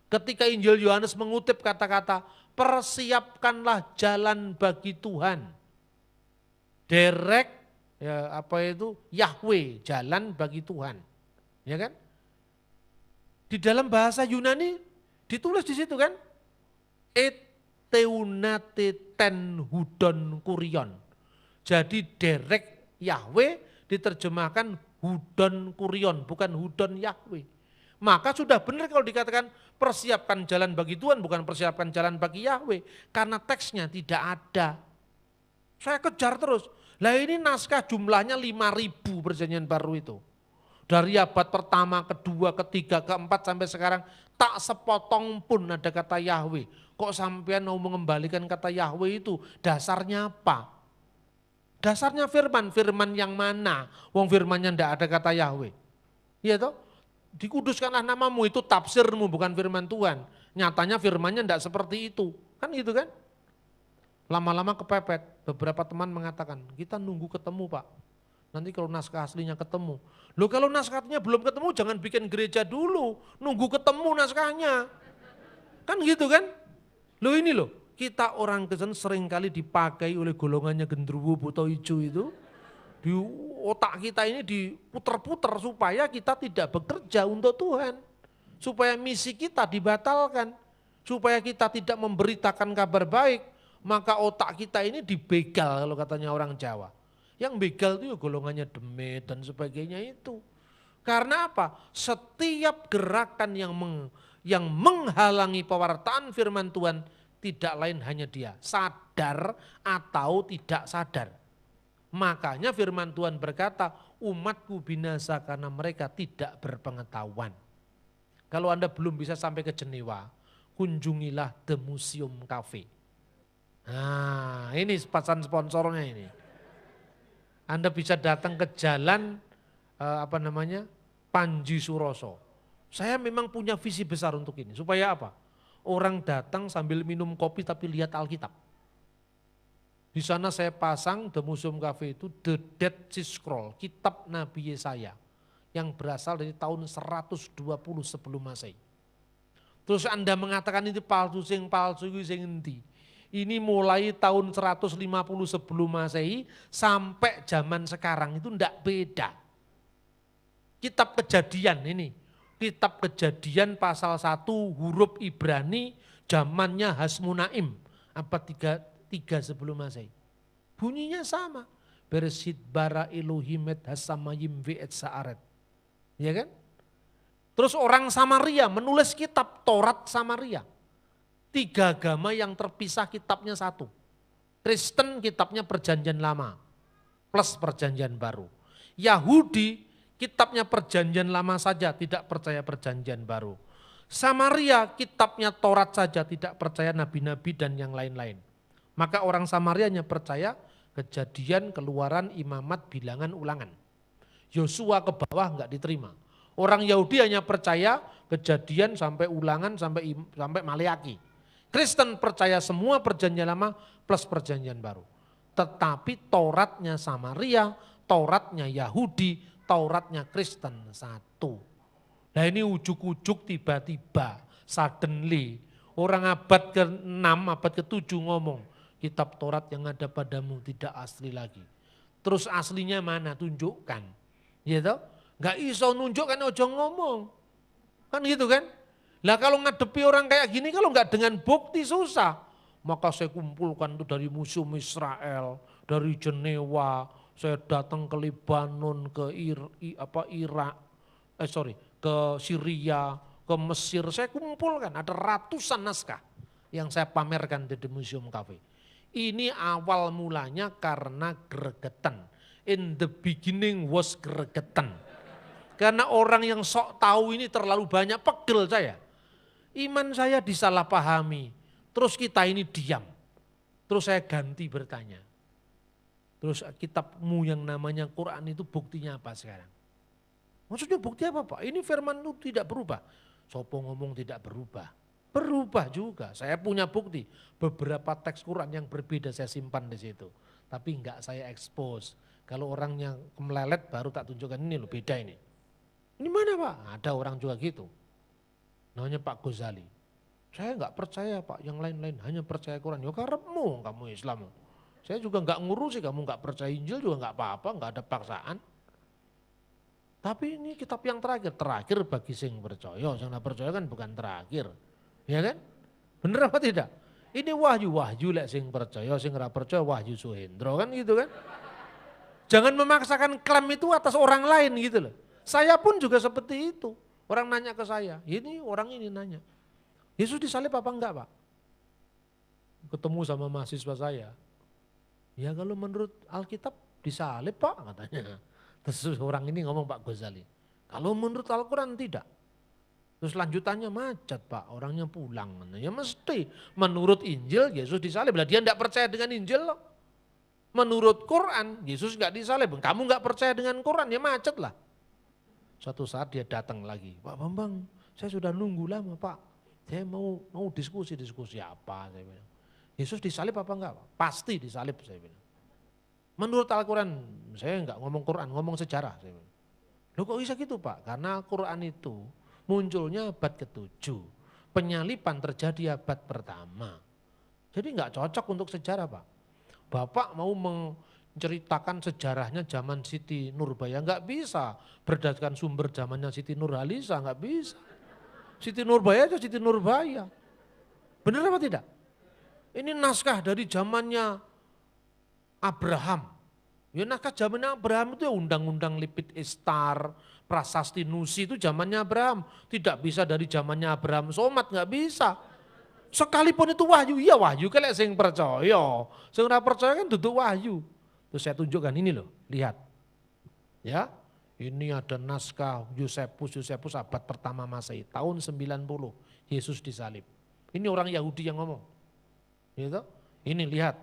Ketika Injil Yohanes mengutip kata-kata, persiapkanlah jalan bagi Tuhan. Derek, ya apa itu, Yahweh, jalan bagi Tuhan. Ya kan? Di dalam bahasa Yunani ditulis di situ kan, Eteunate ten hudon kurion. Jadi derek Yahweh diterjemahkan hudon kurion, bukan hudon Yahweh. Maka sudah benar kalau dikatakan persiapkan jalan bagi Tuhan, bukan persiapkan jalan bagi Yahweh. Karena teksnya tidak ada. Saya kejar terus. Lah ini naskah jumlahnya 5.000 perjanjian baru itu. Dari abad pertama, kedua, ketiga, keempat sampai sekarang tak sepotong pun ada kata Yahweh. Kok sampean mau mengembalikan kata Yahweh itu? Dasarnya apa? Dasarnya firman, firman yang mana? Wong firmannya ndak ada kata Yahweh. Iya toh? Dikuduskanlah namamu, itu tafsirmu bukan firman Tuhan. Nyatanya firmannya ndak seperti itu. Kan gitu kan? Lama-lama kepepet. Beberapa teman mengatakan, kita nunggu ketemu Pak. Nanti kalau naskah aslinya ketemu. Loh kalau naskahnya belum ketemu jangan bikin gereja dulu. Nunggu ketemu naskahnya. Kan gitu kan? Loh ini loh, kita orang Kristen seringkali dipakai oleh golongannya genderuwo buto hijau itu. Di otak kita ini diputer-puter supaya kita tidak bekerja untuk Tuhan. Supaya misi kita dibatalkan. Supaya kita tidak memberitakan kabar baik. Maka otak kita ini dibegal kalau katanya orang Jawa. Yang begal itu golongannya demit dan sebagainya itu. Karena apa? Setiap gerakan yang menghalangi pewartaan firman Tuhan tidak lain hanya dia, sadar atau tidak sadar. Makanya firman Tuhan berkata, umatku binasa karena mereka tidak berpengetahuan. Kalau Anda belum bisa sampai ke Jenewa, kunjungilah The Museum Cafe. Nah, ini pesan sponsornya ini. Anda bisa datang ke jalan Panji Suroso. Saya memang punya visi besar untuk ini. Supaya apa? Orang datang sambil minum kopi tapi lihat Alkitab. Di sana saya pasang The Museum Cafe itu The Dead Sea Scroll, kitab Nabi Yesaya yang berasal dari tahun 120 sebelum Masehi. Terus Anda mengatakan ini palsu sing endi? Ini mulai tahun 150 sebelum Masehi sampai zaman sekarang itu enggak beda. Kitab Kejadian ini, kitab Kejadian pasal 1 huruf Ibrani zamannya Hasmunaim, abad 3 sebelum Masehi. Bunyinya sama. Bereshit bara Elohim et hasamayim ve'et sa'aret. Ya kan? Terus orang Samaria menulis kitab Taurat Samaria. 3 agama yang terpisah kitabnya satu. Kristen kitabnya Perjanjian Lama plus Perjanjian Baru. Yahudi kitabnya Perjanjian Lama saja, tidak percaya Perjanjian Baru. Samaria kitabnya Taurat saja, tidak percaya nabi-nabi dan yang lain-lain. Maka orang Samaria hanya percaya Kejadian, Keluaran, Imamat, Bilangan, Ulangan. Yosua ke bawah enggak diterima. Orang Yahudi hanya percaya Kejadian sampai Ulangan sampai Maleaki. Kristen percaya semua Perjanjian Lama plus Perjanjian Baru. Tetapi Tauratnya Samaria, Tauratnya Yahudi, Tauratnya Kristen satu. Nah ini ujuk-ujuk tiba-tiba, suddenly, orang abad ke-6, abad ke-7 ngomong, kitab Taurat yang ada padamu tidak asli lagi. Terus aslinya mana? Tunjukkan. Gitu? Gak iso nunjukkan, ojo ngomong. Kan gitu kan? Lah kalau ngadepi orang kayak gini, kalau nggak dengan bukti susah. Maka saya kumpulkan itu dari Museum Israel, dari Jenewa, saya datang ke Lebanon, ke ke Syria, ke Mesir. Saya kumpulkan, ada ratusan naskah yang saya pamerkan di Museum Cafe. Ini awal mulanya karena gregetan. In the beginning was gregetan. Karena orang yang sok tahu ini terlalu banyak, pegel saya. Iman saya disalahpahami, terus kita ini diam. Terus saya ganti bertanya. Terus kitabmu yang namanya Quran itu buktinya apa sekarang? Maksudnya bukti apa Pak? Ini firman itu tidak berubah. Sopo ngomong tidak berubah. Berubah juga, saya punya bukti. Beberapa teks Quran yang berbeda saya simpan di situ. Tapi enggak saya expose. Kalau orang yang melelet baru tak tunjukkan ini loh beda ini. Ini mana Pak? Ada orang juga gitu. Namanya Pak Ghazali. Saya enggak percaya Pak, yang lain-lain hanya percaya Quran. Ya karepmu kamu Islam. Saya juga enggak ngurusi, kamu enggak percaya Injil juga enggak apa-apa, enggak ada paksaan. Tapi ini kitab yang terakhir bagi sing percaya, sing enggak percaya kan bukan terakhir. Ya kan? Bener apa tidak? Ini wahyu lek sing percaya, sing enggak percaya wahyu Suhendro kan gitu kan? Jangan memaksakan klaim itu atas orang lain gitu loh. Saya pun juga seperti itu. Orang nanya ke saya, ini orang ini nanya, Yesus disalib apa enggak Pak? Ketemu sama mahasiswa saya, ya kalau menurut Alkitab disalib Pak katanya. Terus orang ini ngomong Pak Ghazali, kalau menurut Al-Quran tidak. Terus lanjutannya macet Pak, orangnya pulang. Ya mesti menurut Injil Yesus disalib, lah dia enggak percaya dengan Injil loh. Menurut Quran Yesus enggak disalib, kamu enggak percaya dengan Quran ya macet lah. Suatu saat dia datang lagi, Pak Bambang, saya sudah nunggu lama Pak, saya mau diskusi apa, saya bilang. Yesus disalib apa enggak Pak? Pasti disalib, saya bilang. Menurut Al-Quran, saya enggak ngomong Quran, ngomong sejarah, saya bilang. Loh kok bisa gitu Pak? Karena Quran itu munculnya abad ke-7, penyaliban terjadi abad pertama. Jadi enggak cocok untuk sejarah Pak. Bapak mau menceritakan sejarahnya zaman Siti Nurbaya, enggak bisa. Berdasarkan sumber zamannya Siti Nurhalisa, enggak bisa. Siti Nurbaya itu Siti Nurbaya. Benar apa tidak? Ini naskah dari zamannya Abraham. Ya naskah zamannya Abraham itu ya undang-undang Lipit Istar, Prasasti Nusi itu zamannya Abraham. Tidak bisa dari zamannya Abraham Somat, nggak bisa. Sekalipun itu wahyu, iya wahyu kalau sing percaya. Sing ora percaya kan duduk wahyu. Terus saya tunjukkan ini loh, lihat. Ya, ini ada naskah Yosefus abad pertama Masehi, tahun 90, Yesus disalib. Ini orang Yahudi yang ngomong. Gitu. Ini lihat.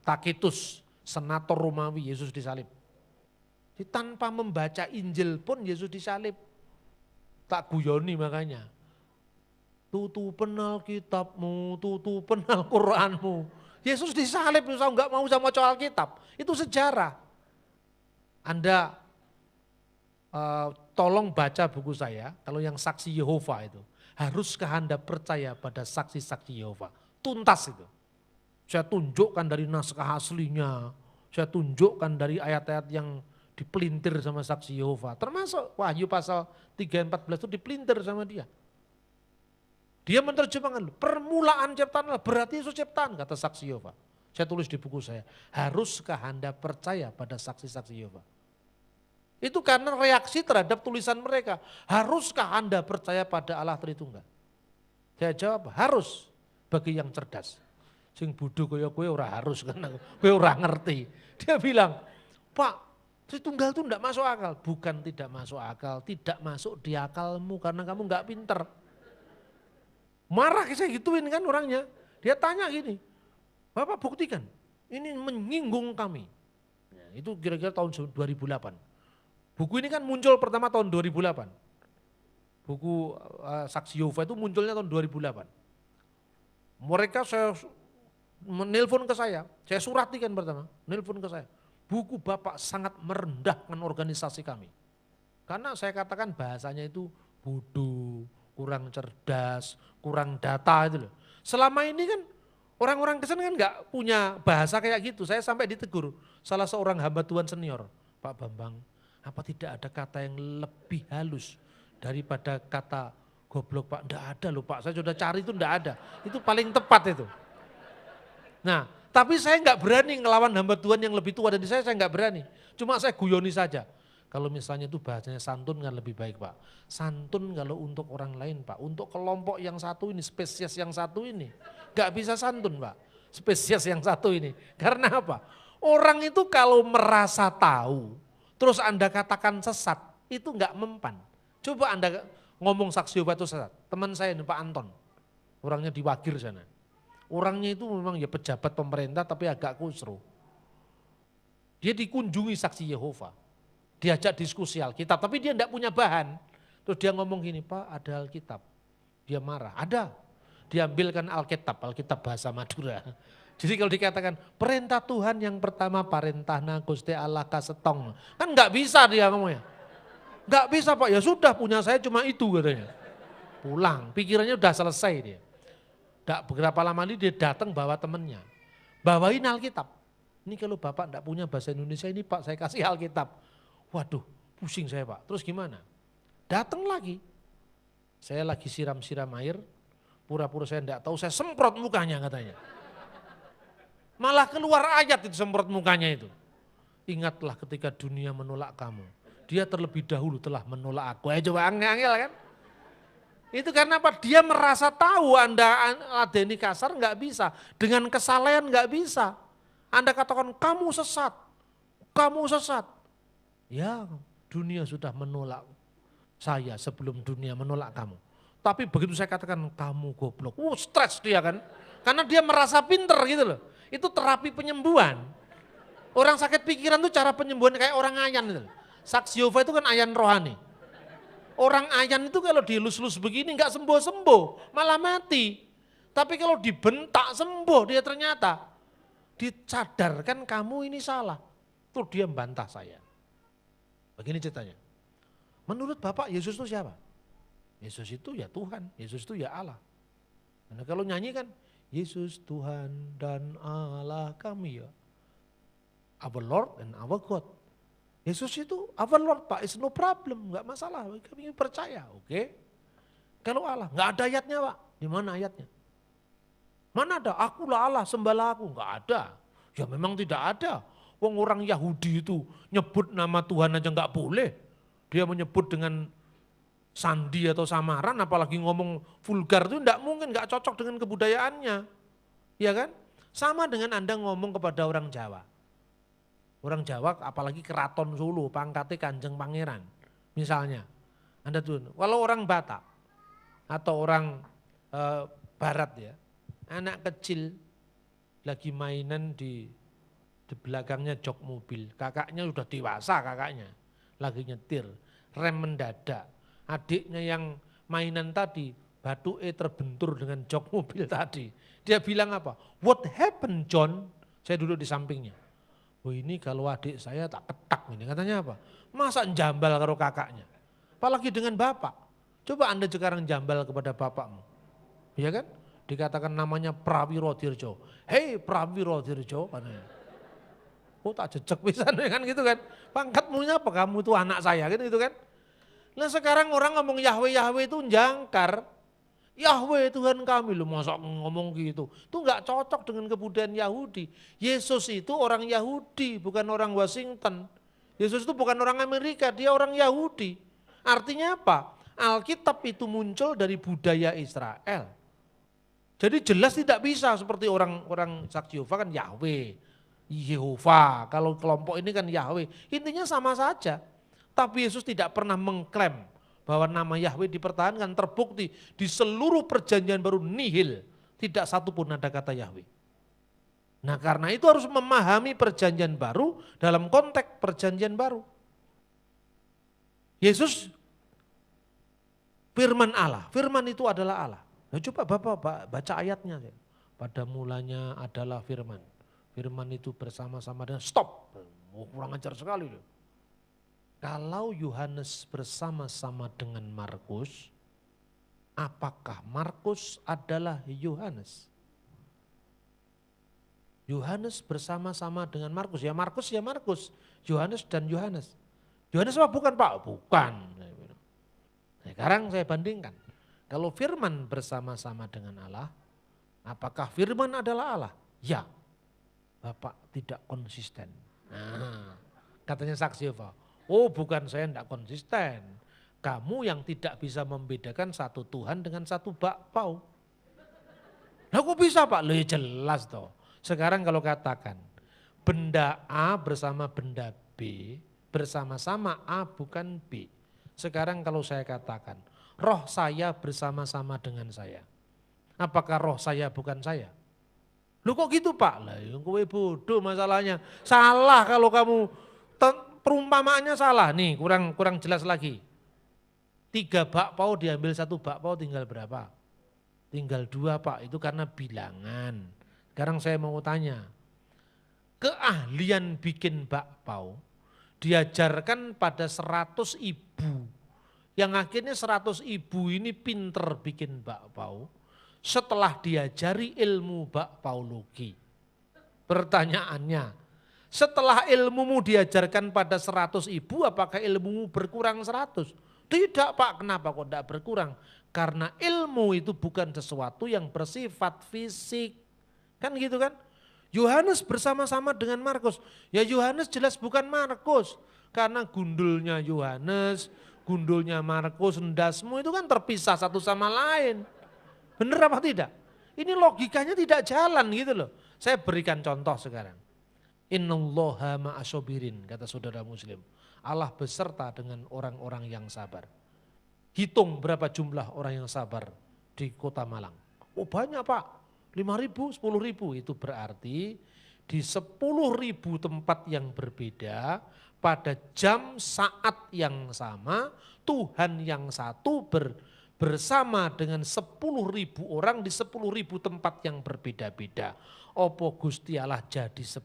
Tacitus, senator Romawi, Yesus disalib. Tanpa membaca Injil pun Yesus disalib. Tak guyoni makanya. Tutupen Alkitabmu, tutupen Al-Quranmu. Yesus disalib, saya enggak mau sama Alkitab. Itu sejarah. Anda tolong baca buku saya, kalau yang saksi Yehova itu. Haruskah Anda percaya pada saksi-saksi Yehova? Tuntas itu. Saya tunjukkan dari naskah aslinya, saya tunjukkan dari ayat-ayat yang dipelintir sama saksi Yehova. Termasuk Wahyu pasal 3 dan 14 itu dipelintir sama dia. Dia menerjemahkan, permulaan ciptaan Allah, berarti Yesus ciptaan, kata saksi Yehova. Saya tulis di buku saya, haruskah Anda percaya pada saksi-saksi Yehova? Itu karena reaksi terhadap tulisan mereka. Haruskah Anda percaya pada Allah Tritunggal? Saya jawab, harus bagi yang cerdas. Sing bodoh kaya kowe ora harus karena kowe ora ngerti. Dia bilang, Pak, Tritunggal itu enggak masuk akal. Bukan tidak masuk akal, tidak masuk di akalmu karena kamu enggak pinter. Marah saya gituin kan orangnya. Dia tanya gini, Bapak buktikan, ini menyinggung kami. Ya, itu kira-kira tahun 2008. Buku ini kan muncul pertama tahun 2008. Buku Saksi Yehova itu munculnya tahun 2008. Mereka saya menelpon ke saya suratikan pertama, nelpon ke saya. Buku Bapak sangat merendahkan organisasi kami. Karena saya katakan bahasanya itu bodoh, kurang cerdas, kurang data itu loh. Selama ini kan orang-orang kesana kan enggak punya bahasa kayak gitu. Saya sampai ditegur salah seorang hamba Tuhan senior, Pak Bambang, apa tidak ada kata yang lebih halus daripada kata goblok Pak? Enggak ada loh Pak, saya sudah cari itu enggak ada. Itu paling tepat itu. Nah, tapi saya enggak berani ngelawan hamba Tuhan yang lebih tua dari saya enggak berani. Cuma saya guyoni saja. Kalau misalnya itu bahasanya santun kan lebih baik Pak. Santun kalau untuk orang lain Pak, untuk kelompok yang satu ini, spesies yang satu ini. Enggak bisa santun Pak, spesies yang satu ini. Karena apa? Orang itu kalau merasa tahu, terus Anda katakan sesat, itu enggak mempan. Coba Anda ngomong saksi Yehova itu sesat. Teman saya ini Pak Anton, orangnya di Wagir sana. Orangnya itu memang ya pejabat pemerintah tapi agak kusru. Dia dikunjungi saksi Yehova, diajak diskusi Alkitab, tapi dia enggak punya bahan. Terus dia ngomong gini, Pak ada Alkitab. Dia marah, ada. Diambilkan Alkitab bahasa Madura. Jadi kalau dikatakan perintah Tuhan yang pertama parentahna Gusti Allah kasetong. Kan enggak bisa dia ngomongnya. Enggak bisa Pak, ya sudah punya saya cuma itu katanya. Pulang, pikirannya udah selesai dia. Enggak beberapa lama ini dia datang bawa temennya. Bawain Alkitab. Ini kalau Bapak enggak punya bahasa Indonesia ini Pak saya kasih Alkitab. Waduh pusing saya Pak, terus gimana? Datang lagi. Saya lagi siram-siram air, pura-pura saya enggak tahu, saya semprot mukanya katanya. Malah keluar ayat itu semprot mukanya itu. Ingatlah ketika dunia menolak kamu. Dia terlebih dahulu telah menolak aku. Coba angel kan. Itu karena apa? Dia merasa tahu Anda ladeni kasar enggak bisa. Dengan kesalahan enggak bisa. Anda katakan kamu sesat. Kamu sesat. Ya dunia sudah menolak saya sebelum dunia menolak kamu. Tapi begitu saya katakan kamu goblok. Stres dia kan. Karena dia merasa pinter gitu loh. Itu terapi penyembuhan. Orang sakit pikiran itu cara penyembuhan kayak orang ayan itu. Saksi Yehova itu kan ayan rohani. Orang ayan itu kalau dilus-lus begini enggak sembuh-sembuh, malah mati. Tapi kalau dibentak sembuh dia ternyata. Disadarkan kamu ini salah. Terus dia membantah saya. Begini ceritanya. Menurut Bapak Yesus itu siapa? Yesus itu ya Tuhan, Yesus itu ya Allah. Nah, kalau nyanyi kan Yesus Tuhan dan Allah kami ya. Our Lord and our God. Yesus itu our Lord Pak, it's no problem, enggak masalah, kami percaya, oke. Kalau Allah, enggak ada ayatnya Pak, di mana ayatnya? Mana ada, akulah Allah, sembahlah aku, enggak ada. Ya memang tidak ada, Wong orang Yahudi itu nyebut nama Tuhan aja nggak boleh. Dia menyebut dengan sandi atau samaran, apalagi ngomong vulgar itu enggak mungkin, enggak cocok dengan kebudayaannya. Ya kan? Sama dengan Anda ngomong kepada orang Jawa. Orang Jawa apalagi keraton Solo, pangkatnya Kanjeng Pangeran. Misalnya, Anda tuh, kalau orang Batak atau orang Barat ya, anak kecil lagi mainan di belakangnya jok mobil, kakaknya udah dewasa kakaknya, lagi nyetir, rem mendadak, adiknya yang mainan tadi, batuke terbentur dengan jok mobil tadi. Dia bilang apa? What happened John? Saya duduk di sampingnya. Oh ini kalau adik saya tak ketak ini, katanya apa? Masa jambal karo kakaknya? Apalagi dengan bapak. Coba Anda sekarang jambal kepada bapakmu. Iya kan? Dikatakan namanya Prawiro Dirjo. Hei Prawiro Dirjo, katanya. Oh tak jejek pisan kan gitu kan. Pangkatmu apa kamu tuh anak saya gitu kan. Nah sekarang orang ngomong Yahweh itu jangkar. Yahweh Tuhan kami lu masa ngomong gitu. Itu enggak cocok dengan kebudayaan Yahudi. Yesus itu orang Yahudi bukan orang Washington. Yesus itu bukan orang Amerika, dia orang Yahudi. Artinya apa? Alkitab itu muncul dari budaya Israel. Jadi jelas tidak bisa seperti orang saksi Yehova kan Yahweh, Yehova. Kalau kelompok ini kan Yahweh. Intinya sama saja. Tapi Yesus tidak pernah mengklaim bahwa nama Yahweh dipertahankan. Terbukti di seluruh perjanjian baru nihil. Tidak satu pun ada kata Yahweh. Nah karena itu harus memahami perjanjian baru dalam konteks perjanjian baru. Yesus firman Allah, firman itu adalah Allah. Nah, coba Bapak baca ayatnya. Pada mulanya adalah firman. Firman itu bersama-sama dengan stop. Oh, kurang ajar sekali. Kalau Yohanes bersama-sama dengan Markus, apakah Markus adalah Yohanes? Yohanes bersama-sama dengan Markus. Ya Markus, ya Markus. Yohanes dan Yohanes. Yohanes apa bukan Pak? Bukan. Sekarang saya bandingkan. Kalau firman bersama-sama dengan Allah, apakah firman adalah Allah? Ya. Bapak tidak konsisten. Nah, katanya saksi Yehova. Oh bukan saya tidak konsisten. Kamu yang tidak bisa membedakan satu Tuhan dengan satu bakpao. Nah kok bisa Pak? Loh jelas toh. Sekarang kalau katakan benda A bersama benda B, bersama-sama A bukan B. Sekarang kalau saya katakan roh saya bersama-sama dengan saya. Apakah roh saya bukan saya? Lu kok gitu Pak? Lah kowe bodoh masalahnya. Salah kalau kamu perumpamaannya salah. Nih kurang jelas lagi. 3 bakpao diambil 1 bakpao tinggal berapa? Tinggal 2 Pak, itu karena bilangan. Sekarang saya mau tanya. Keahlian bikin bakpao diajarkan pada 100 ibu. Yang akhirnya 100 ibu ini pinter bikin bakpao setelah diajari ilmu bakpaologi. Pertanyaannya, setelah ilmumu diajarkan pada 100 ibu, apakah ilmumu berkurang 100? Tidak Pak, kenapa kok tidak berkurang? Karena ilmu itu bukan sesuatu yang bersifat fisik. Kan gitu kan? Yohanes bersama-sama dengan Markus. Ya Yohanes jelas bukan Markus. Karena gundulnya Yohanes, gundulnya Markus, endasmu itu kan terpisah satu sama lain. Benar apa tidak? Ini logikanya tidak jalan gitu loh. Saya berikan contoh sekarang. Innallaha ma'asobirin, kata saudara muslim. Allah beserta dengan orang-orang yang sabar. Hitung berapa jumlah orang yang sabar di kota Malang. Oh banyak Pak, 5.000, 10.000. Itu berarti di 10.000 tempat yang berbeda, pada jam saat yang sama, Tuhan yang satu bersama dengan 10.000 orang di 10.000 tempat yang berbeda-beda. Opo Gusti Allah jadi 10.000?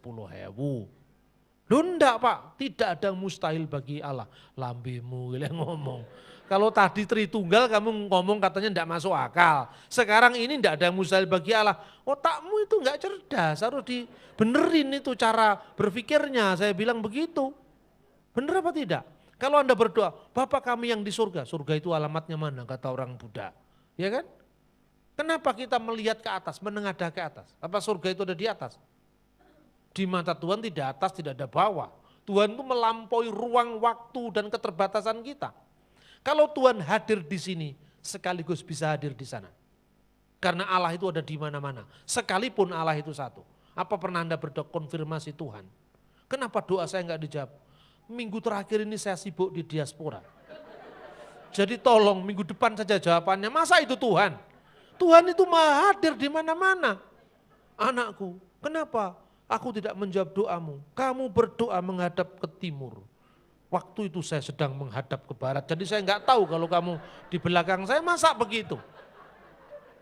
Loh enggak Pak, tidak ada mustahil bagi Allah. Lambemu yang ngomong. Kalau tadi Tritunggal kamu ngomong katanya enggak masuk akal. Sekarang ini enggak ada mustahil bagi Allah. Otakmu itu enggak cerdas, harus dibenerin itu cara berpikirnya. Saya bilang begitu. Benar apa tidak? Kalau Anda berdoa, Bapa kami yang di surga. Surga itu alamatnya mana? Kata orang Buddha. Ya kan? Kenapa kita melihat ke atas, menengadah ke atas? Apa surga itu ada di atas? Di mata Tuhan tidak atas, tidak ada bawah. Tuhan itu melampaui ruang, waktu, dan keterbatasan kita. Kalau Tuhan hadir di sini, sekaligus bisa hadir di sana. Karena Allah itu ada di mana-mana. Sekalipun Allah itu satu. Apa pernah Anda berdoa konfirmasi Tuhan? Kenapa doa saya enggak dijawab? Minggu terakhir ini saya sibuk di diaspora. Jadi tolong minggu depan saja jawabannya. Masa itu Tuhan? Tuhan itu maha hadir di mana-mana. Anakku, kenapa aku tidak menjawab doamu? Kamu berdoa menghadap ke timur. Waktu itu saya sedang menghadap ke barat. Jadi saya enggak tahu kalau kamu di belakang saya, masa begitu?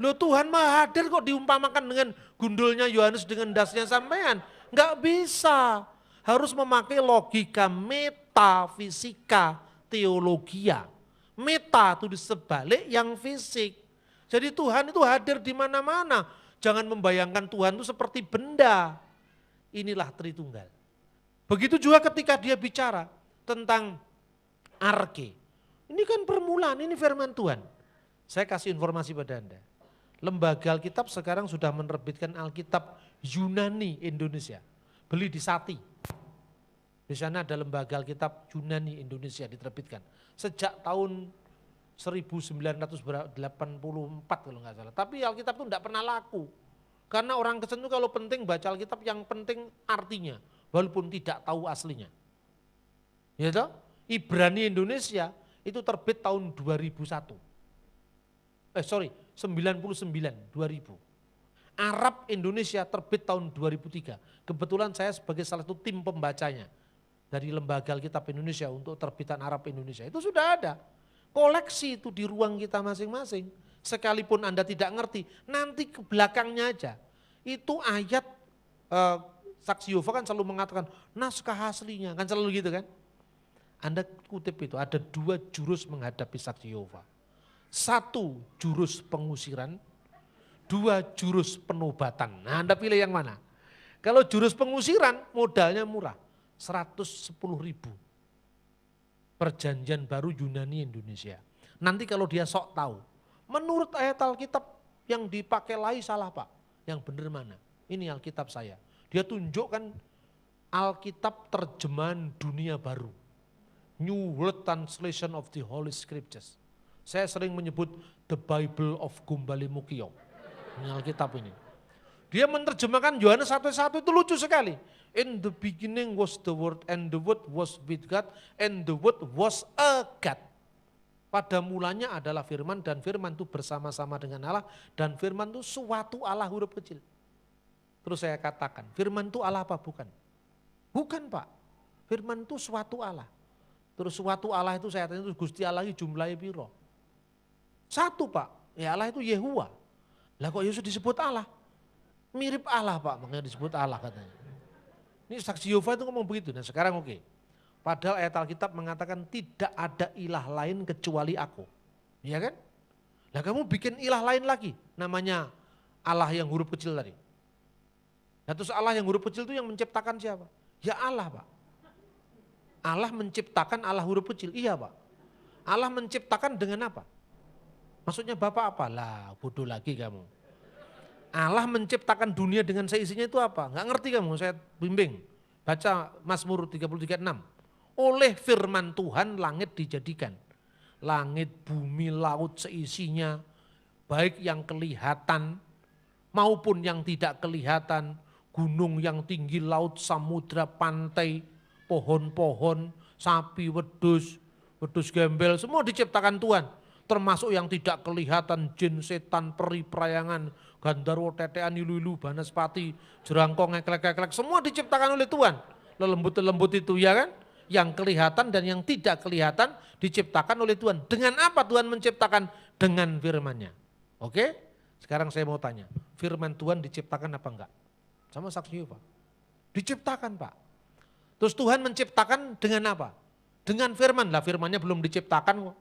Loh Tuhan maha hadir kok diumpamakan dengan gundulnya Yohanes dengan dasnya sampean. Enggak bisa. Harus memakai logika metafisika teologia. Meta itu di sebalik yang fisik. Jadi Tuhan itu hadir di mana-mana. Jangan membayangkan Tuhan itu seperti benda. Inilah Tritunggal. Begitu juga ketika dia bicara tentang arke. Ini kan permulaan, ini firman Tuhan. Saya kasih informasi pada Anda. Lembaga Alkitab sekarang sudah menerbitkan Alkitab Yunani Indonesia. Beli di Sati. Di sana ada lembaga Alkitab Yunani Indonesia diterbitkan. Sejak tahun 1984 kalau nggak salah. Tapi Alkitab itu enggak pernah laku. Karena orang Kristen itu kalau penting baca Alkitab yang penting artinya. Walaupun tidak tahu aslinya. Ya toh? Ibrani Indonesia itu terbit tahun 2001. 99, 2000. Arab Indonesia terbit tahun 2003. Kebetulan saya sebagai salah satu tim pembacanya dari Lembaga Alkitab Indonesia untuk terbitan Arab Indonesia. Itu sudah ada. Koleksi itu di ruang kita masing-masing. Sekalipun Anda tidak ngerti, nanti ke belakangnya aja. Itu ayat Saksi Yehova kan selalu mengatakan naskah aslinya, kan selalu gitu kan. Anda kutip itu, ada 2 jurus menghadapi Saksi Yehova. 1 jurus pengusiran, 2 jurus penobatan. Nah Anda pilih yang mana? Kalau jurus pengusiran modalnya murah, 110.000. Perjanjian baru Yunani Indonesia. Nanti kalau dia sok tahu, menurut ayat Alkitab yang dipakai Lai salah Pak, yang benar mana? Ini Alkitab saya. Dia tunjukkan Alkitab terjemahan dunia baru. New World Translation of the Holy Scriptures. Saya sering menyebut The Bible of Gumbali Mukio. Ini Alkitab ini. Dia menerjemahkan Yohanes 1:1 itu lucu sekali. In the beginning was the word and the word was with God and the word was a God. Pada mulanya adalah firman dan firman itu bersama-sama dengan Allah dan firman itu suatu Allah huruf kecil. Terus saya katakan, firman itu Allah apa bukan? Bukan Pak, firman itu suatu Allah. Terus suatu Allah itu saya tanya itu Gusti Allah jumlahnya piro? 1 Pak, ya Allah itu Yehuwa. Lah kok Yesus disebut Allah? Mirip Allah Pak, makanya disebut Allah katanya. Ini Saksi Yehova itu ngomong begitu. Nah sekarang oke. Padahal ayat Alkitab mengatakan tidak ada ilah lain kecuali aku. Iya kan? Nah kamu bikin ilah lain lagi. Namanya Allah yang huruf kecil tadi. Nah terus Allah yang huruf kecil itu yang menciptakan siapa? Ya Allah Pak. Allah menciptakan Allah huruf kecil. Iya Pak. Allah menciptakan dengan apa? Maksudnya Bapak apa? Lah bodoh lagi kamu. Allah menciptakan dunia dengan seisinya itu apa? Enggak ngerti kamu, saya bimbing. Baca Mazmur 33:6. Oleh firman Tuhan langit dijadikan. Langit, bumi, laut seisinya. Baik yang kelihatan maupun yang tidak kelihatan. Gunung yang tinggi, laut, samudra, pantai, pohon-pohon, sapi, wedus gembel. Semua diciptakan Tuhan. Termasuk yang tidak kelihatan, jin, setan, peri, perayangan, gandarwo, tetean, ilu-ilu, banaspati, jerangkong, eklek-eklek, semua diciptakan oleh Tuhan. Lelembut-lelembut itu ya kan, yang kelihatan dan yang tidak kelihatan diciptakan oleh Tuhan. Dengan apa Tuhan menciptakan? Dengan firman-Nya. Oke, sekarang saya mau tanya, firman Tuhan diciptakan apa enggak? Sama Saksi Yehova. Diciptakan Pak. Terus Tuhan menciptakan dengan apa? Dengan firman, lah firman-Nya belum diciptakan kok.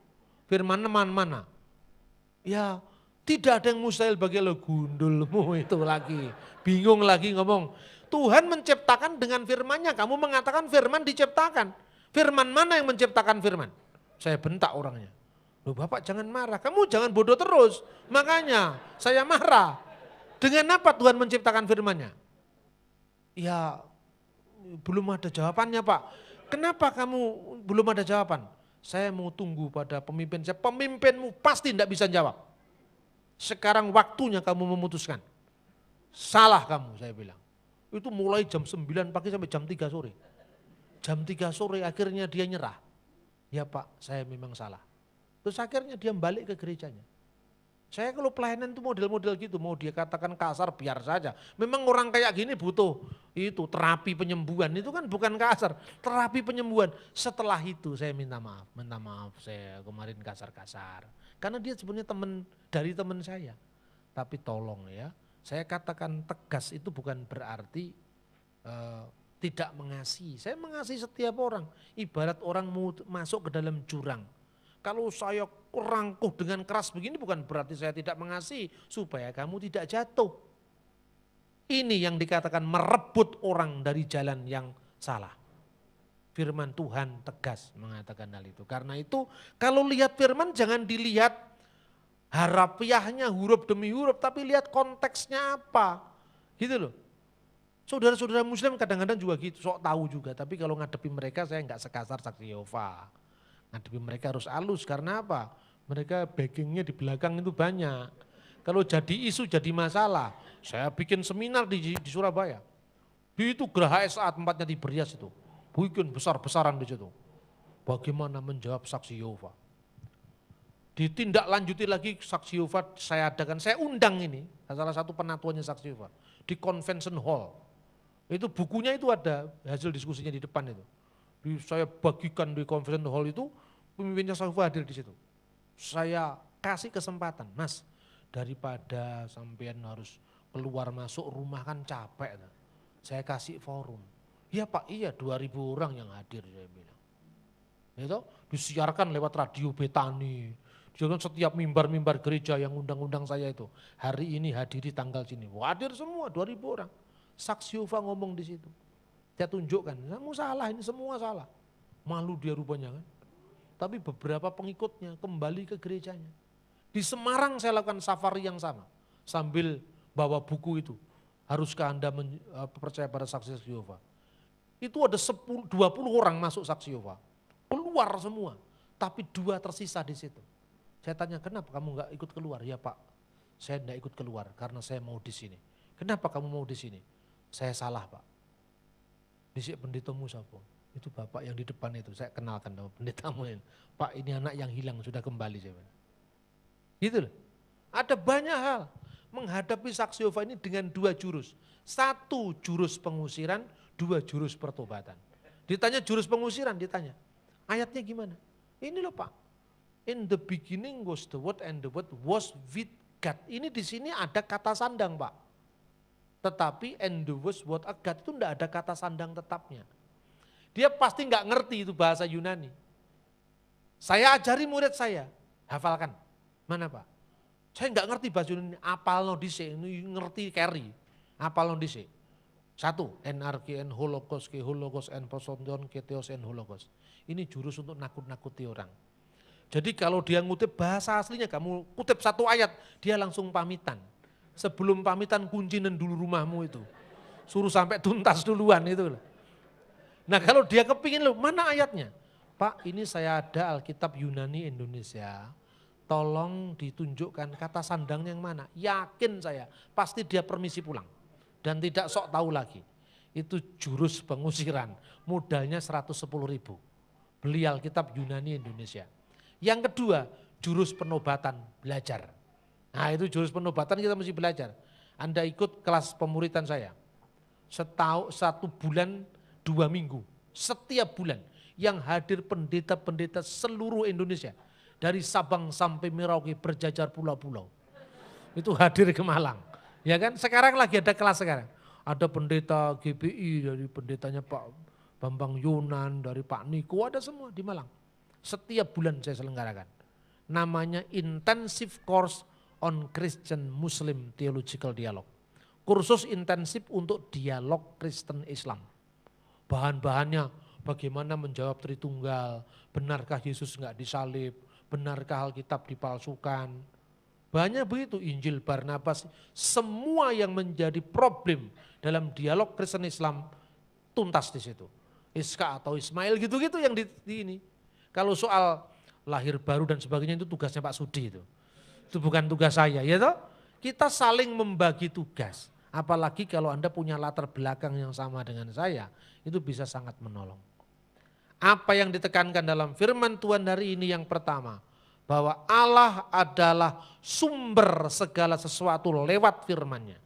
Firman mana? Ya tidak ada yang mustahil bagi lo, gundulmu itu lagi. Bingung lagi ngomong. Tuhan menciptakan dengan firman-Nya. Kamu mengatakan firman diciptakan. Firman mana yang menciptakan firman? Saya bentak orangnya. Loh Bapak jangan marah, kamu jangan bodoh terus. Makanya saya marah. Dengan apa Tuhan menciptakan firman-Nya? Ya belum ada jawabannya Pak. Kenapa kamu belum ada jawaban? Saya mau tunggu pada pemimpin saya. Pemimpinmu pasti tidak bisa jawab. Sekarang waktunya kamu memutuskan. Salah kamu, saya bilang. Itu mulai jam 9 pagi sampai jam 3 sore. Jam 3 sore akhirnya dia nyerah. Ya Pak, saya memang salah. Terus akhirnya dia balik ke gerejanya. Saya kalau pelayanan itu model-model gitu, mau dia katakan kasar biar saja. Memang orang kayak gini butuh itu terapi penyembuhan, itu kan bukan kasar, terapi penyembuhan. Setelah itu saya minta maaf saya kemarin kasar-kasar. Karena dia sebenarnya teman dari teman saya. Tapi tolong ya, saya katakan tegas itu bukan berarti tidak mengasihi. Saya mengasihi setiap orang, ibarat orang mau masuk ke dalam jurang. Kalau saya rangkuh dengan keras begini bukan berarti saya tidak mengasihi, supaya kamu tidak jatuh. Ini yang dikatakan merebut orang dari jalan yang salah. Firman Tuhan tegas mengatakan hal itu. Karena itu kalau lihat firman jangan dilihat harafiahnya huruf demi huruf, tapi lihat konteksnya apa. Gitu loh. Saudara-saudara muslim kadang-kadang juga gitu, sok tahu juga. Tapi kalau ngadepi mereka saya enggak sekasar saksi Yehova. Ngadepi mereka harus halus, karena apa? Mereka backingnya di belakang itu banyak. Kalau jadi isu, jadi masalah. Saya bikin seminar di Surabaya. Itu Geraha SA tempatnya di Berias itu. Bikin besar-besaran di situ. Bagaimana menjawab saksi Yehova. Ditindaklanjuti lagi saksi Yehova saya adakan. Saya undang ini, salah satu penatuannya saksi Yehova. Di Convention Hall. Itu bukunya itu ada, hasil diskusinya di depan itu. Saya bagikan di Convention Hall itu, pemimpinnya Safa hadir di situ. Saya kasih kesempatan, Mas, daripada sampean harus keluar masuk rumah kan capek. Saya kasih forum. Iya Pak, iya 2.000 orang yang hadir, saya bilang. Itu disiarkan lewat radio Betani. Jangan setiap mimbar-mimbar gereja yang undang-undang saya itu. Hari ini hadiri tanggal sini. Hadir semua 2.000 orang. Saksi Yehova ngomong di situ. Saya tunjukkan, kamu salah, ini semua salah. Malu dia rupanya kan. Tapi beberapa pengikutnya kembali ke gerejanya. Di Semarang saya lakukan safari yang sama. Sambil bawa buku itu. Haruskah Anda percaya pada saksi Yehova? Itu ada 20 orang masuk saksi Yehova. Keluar semua. Tapi 2 tersisa di situ. Saya tanya, kenapa kamu enggak ikut keluar? Ya Pak, saya enggak ikut keluar karena saya mau di sini. Kenapa kamu mau di sini? Saya salah Pak. Disik pendetamu siapa? Itu bapak yang di depan itu, saya kenalkan sama pendetamu ini. Pak, ini anak yang hilang sudah kembali. Saya bilang. Gitu loh. Ada banyak hal menghadapi saksi Yehova ini dengan 2 jurus. 1 jurus pengusiran, 2 jurus pertobatan. Ditanya jurus pengusiran, ditanya. Ayatnya gimana? Ini loh Pak. In the beginning was the word and the word was with God. Ini di sini ada kata sandang Pak. Tetapi and the was word of God itu enggak ada kata sandang tetapnya. Dia pasti enggak ngerti itu bahasa Yunani. Saya ajari murid saya, hafalkan. Mana Pak? Saya enggak ngerti bahasa Yunani, apal no dhisik, ini ngerti carry. Apal no dhisik. 1, NRK, holokos, ke holokos, posonton, ke teos, holokos. Ini jurus untuk nakut-nakuti orang. Jadi kalau dia ngutip bahasa aslinya, kamu kutip 1 ayat, dia langsung pamitan. Sebelum pamitan kuncinin dulu rumahmu itu. Suruh sampai tuntas duluan itu. Nah kalau dia kepingin loh, mana ayatnya? Pak, ini saya ada Alkitab Yunani Indonesia. Tolong ditunjukkan kata sandangnya yang mana. Yakin saya, pasti dia permisi pulang. Dan tidak sok tahu lagi. Itu jurus pengusiran. Modalnya 110.000. Beli Alkitab Yunani Indonesia. Yang kedua, jurus penobatan, belajar. Nah itu jurus penobatan kita mesti belajar. Anda ikut kelas pemuritan saya. 1 bulan 2 minggu. Setiap bulan yang hadir pendeta-pendeta seluruh Indonesia. Dari Sabang sampai Merauke berjajar pulau-pulau. Itu hadir ke Malang. Ya kan? Sekarang lagi ada kelas sekarang. Ada pendeta GPI dari pendetanya Pak Bambang Yunan, dari Pak Niko, ada semua di Malang. Setiap bulan saya selenggarakan. Namanya Intensive Course on Christian Muslim Theological Dialogue. Kursus intensif untuk dialog Kristen Islam. Bahan-bahannya bagaimana menjawab Tritunggal, benarkah Yesus enggak disalib, benarkah Alkitab dipalsukan. Banyak begitu, Injil Barnabas, semua yang menjadi problem dalam dialog Kristen Islam tuntas di situ. Iska atau Ismail gitu-gitu yang di ini. Kalau soal lahir baru dan sebagainya itu tugasnya Pak Sudi itu. Itu bukan tugas saya, ya toh? Kita saling membagi tugas. Apalagi kalau Anda punya latar belakang yang sama dengan saya, itu bisa sangat menolong. Apa yang ditekankan dalam firman Tuhan hari ini yang pertama, bahwa Allah adalah sumber segala sesuatu lewat firman-Nya.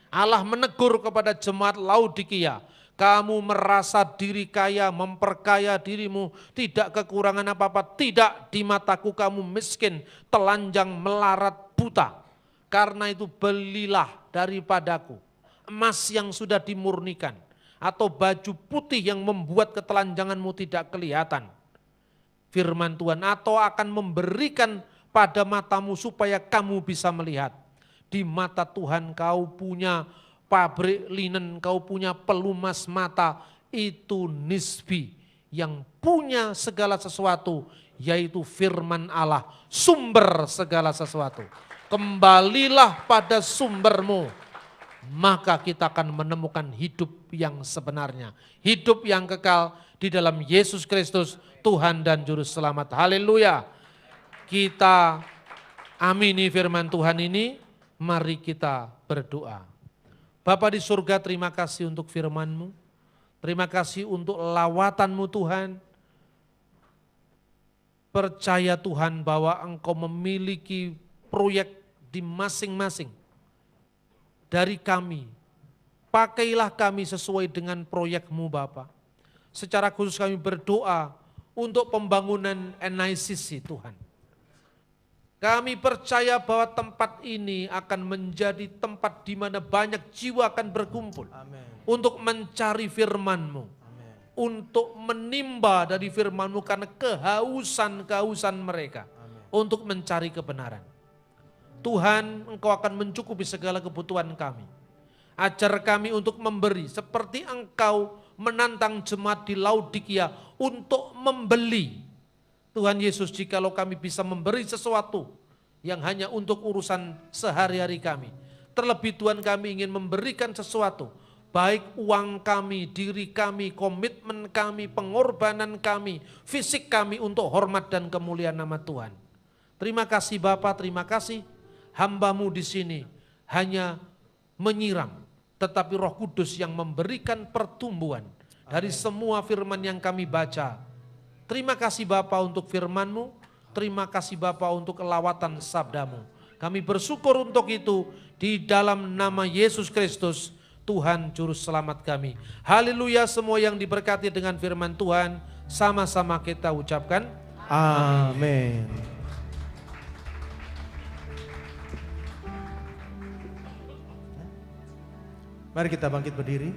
Allah menegur kepada jemaat Laodikia, kamu merasa diri kaya, memperkaya dirimu, tidak kekurangan apa-apa, tidak, di mataku kamu miskin, telanjang, melarat, buta. Karena itu belilah daripadaku emas yang sudah dimurnikan, atau baju putih yang membuat ketelanjanganmu tidak kelihatan. Firman Tuhan, atau akan memberikan pada matamu supaya kamu bisa melihat. Di mata Tuhan kau punya pabrik linen, kau punya pelumas mata, itu nisbi yang punya segala sesuatu, yaitu firman Allah, sumber segala sesuatu. Kembalilah pada sumbermu, maka kita akan menemukan hidup yang sebenarnya. Hidup yang kekal di dalam Yesus Kristus, Tuhan dan Juru Selamat. Haleluya. Kita amini firman Tuhan ini, mari kita berdoa. Bapa di surga, terima kasih untuk firman-Mu. Terima kasih untuk lawatan-Mu Tuhan. Percaya Tuhan bahwa Engkau memiliki proyek di masing-masing dari kami. Pakailah kami sesuai dengan proyek-Mu Bapa. Secara khusus kami berdoa untuk pembangunan NICC Tuhan. Kami percaya bahwa tempat ini akan menjadi tempat di mana banyak jiwa akan berkumpul. Amen. Untuk mencari firman-Mu. Amen. Untuk menimba dari firman-Mu karena kehausan mereka. Amen. Untuk mencari kebenaran. Tuhan, Engkau akan mencukupi segala kebutuhan kami. Ajar kami untuk memberi seperti Engkau menantang jemaat di Laodikia untuk membeli. Tuhan Yesus, jikalau kami bisa memberi sesuatu yang hanya untuk urusan sehari-hari kami. Terlebih Tuhan, kami ingin memberikan sesuatu, baik uang kami, diri kami, komitmen kami, pengorbanan kami, fisik kami untuk hormat dan kemuliaan nama Tuhan. Terima kasih Bapa, terima kasih. Hamba-Mu di sini hanya menyiram, tetapi Roh Kudus yang memberikan pertumbuhan dari semua firman yang kami baca. Terima kasih Bapa untuk firman-Mu, terima kasih Bapa untuk kelawatan sabda-Mu. Kami bersyukur untuk itu di dalam nama Yesus Kristus, Tuhan Juru Selamat kami. Haleluya, semua yang diberkati dengan firman Tuhan, sama-sama kita ucapkan amin. Mari kita bangkit berdiri.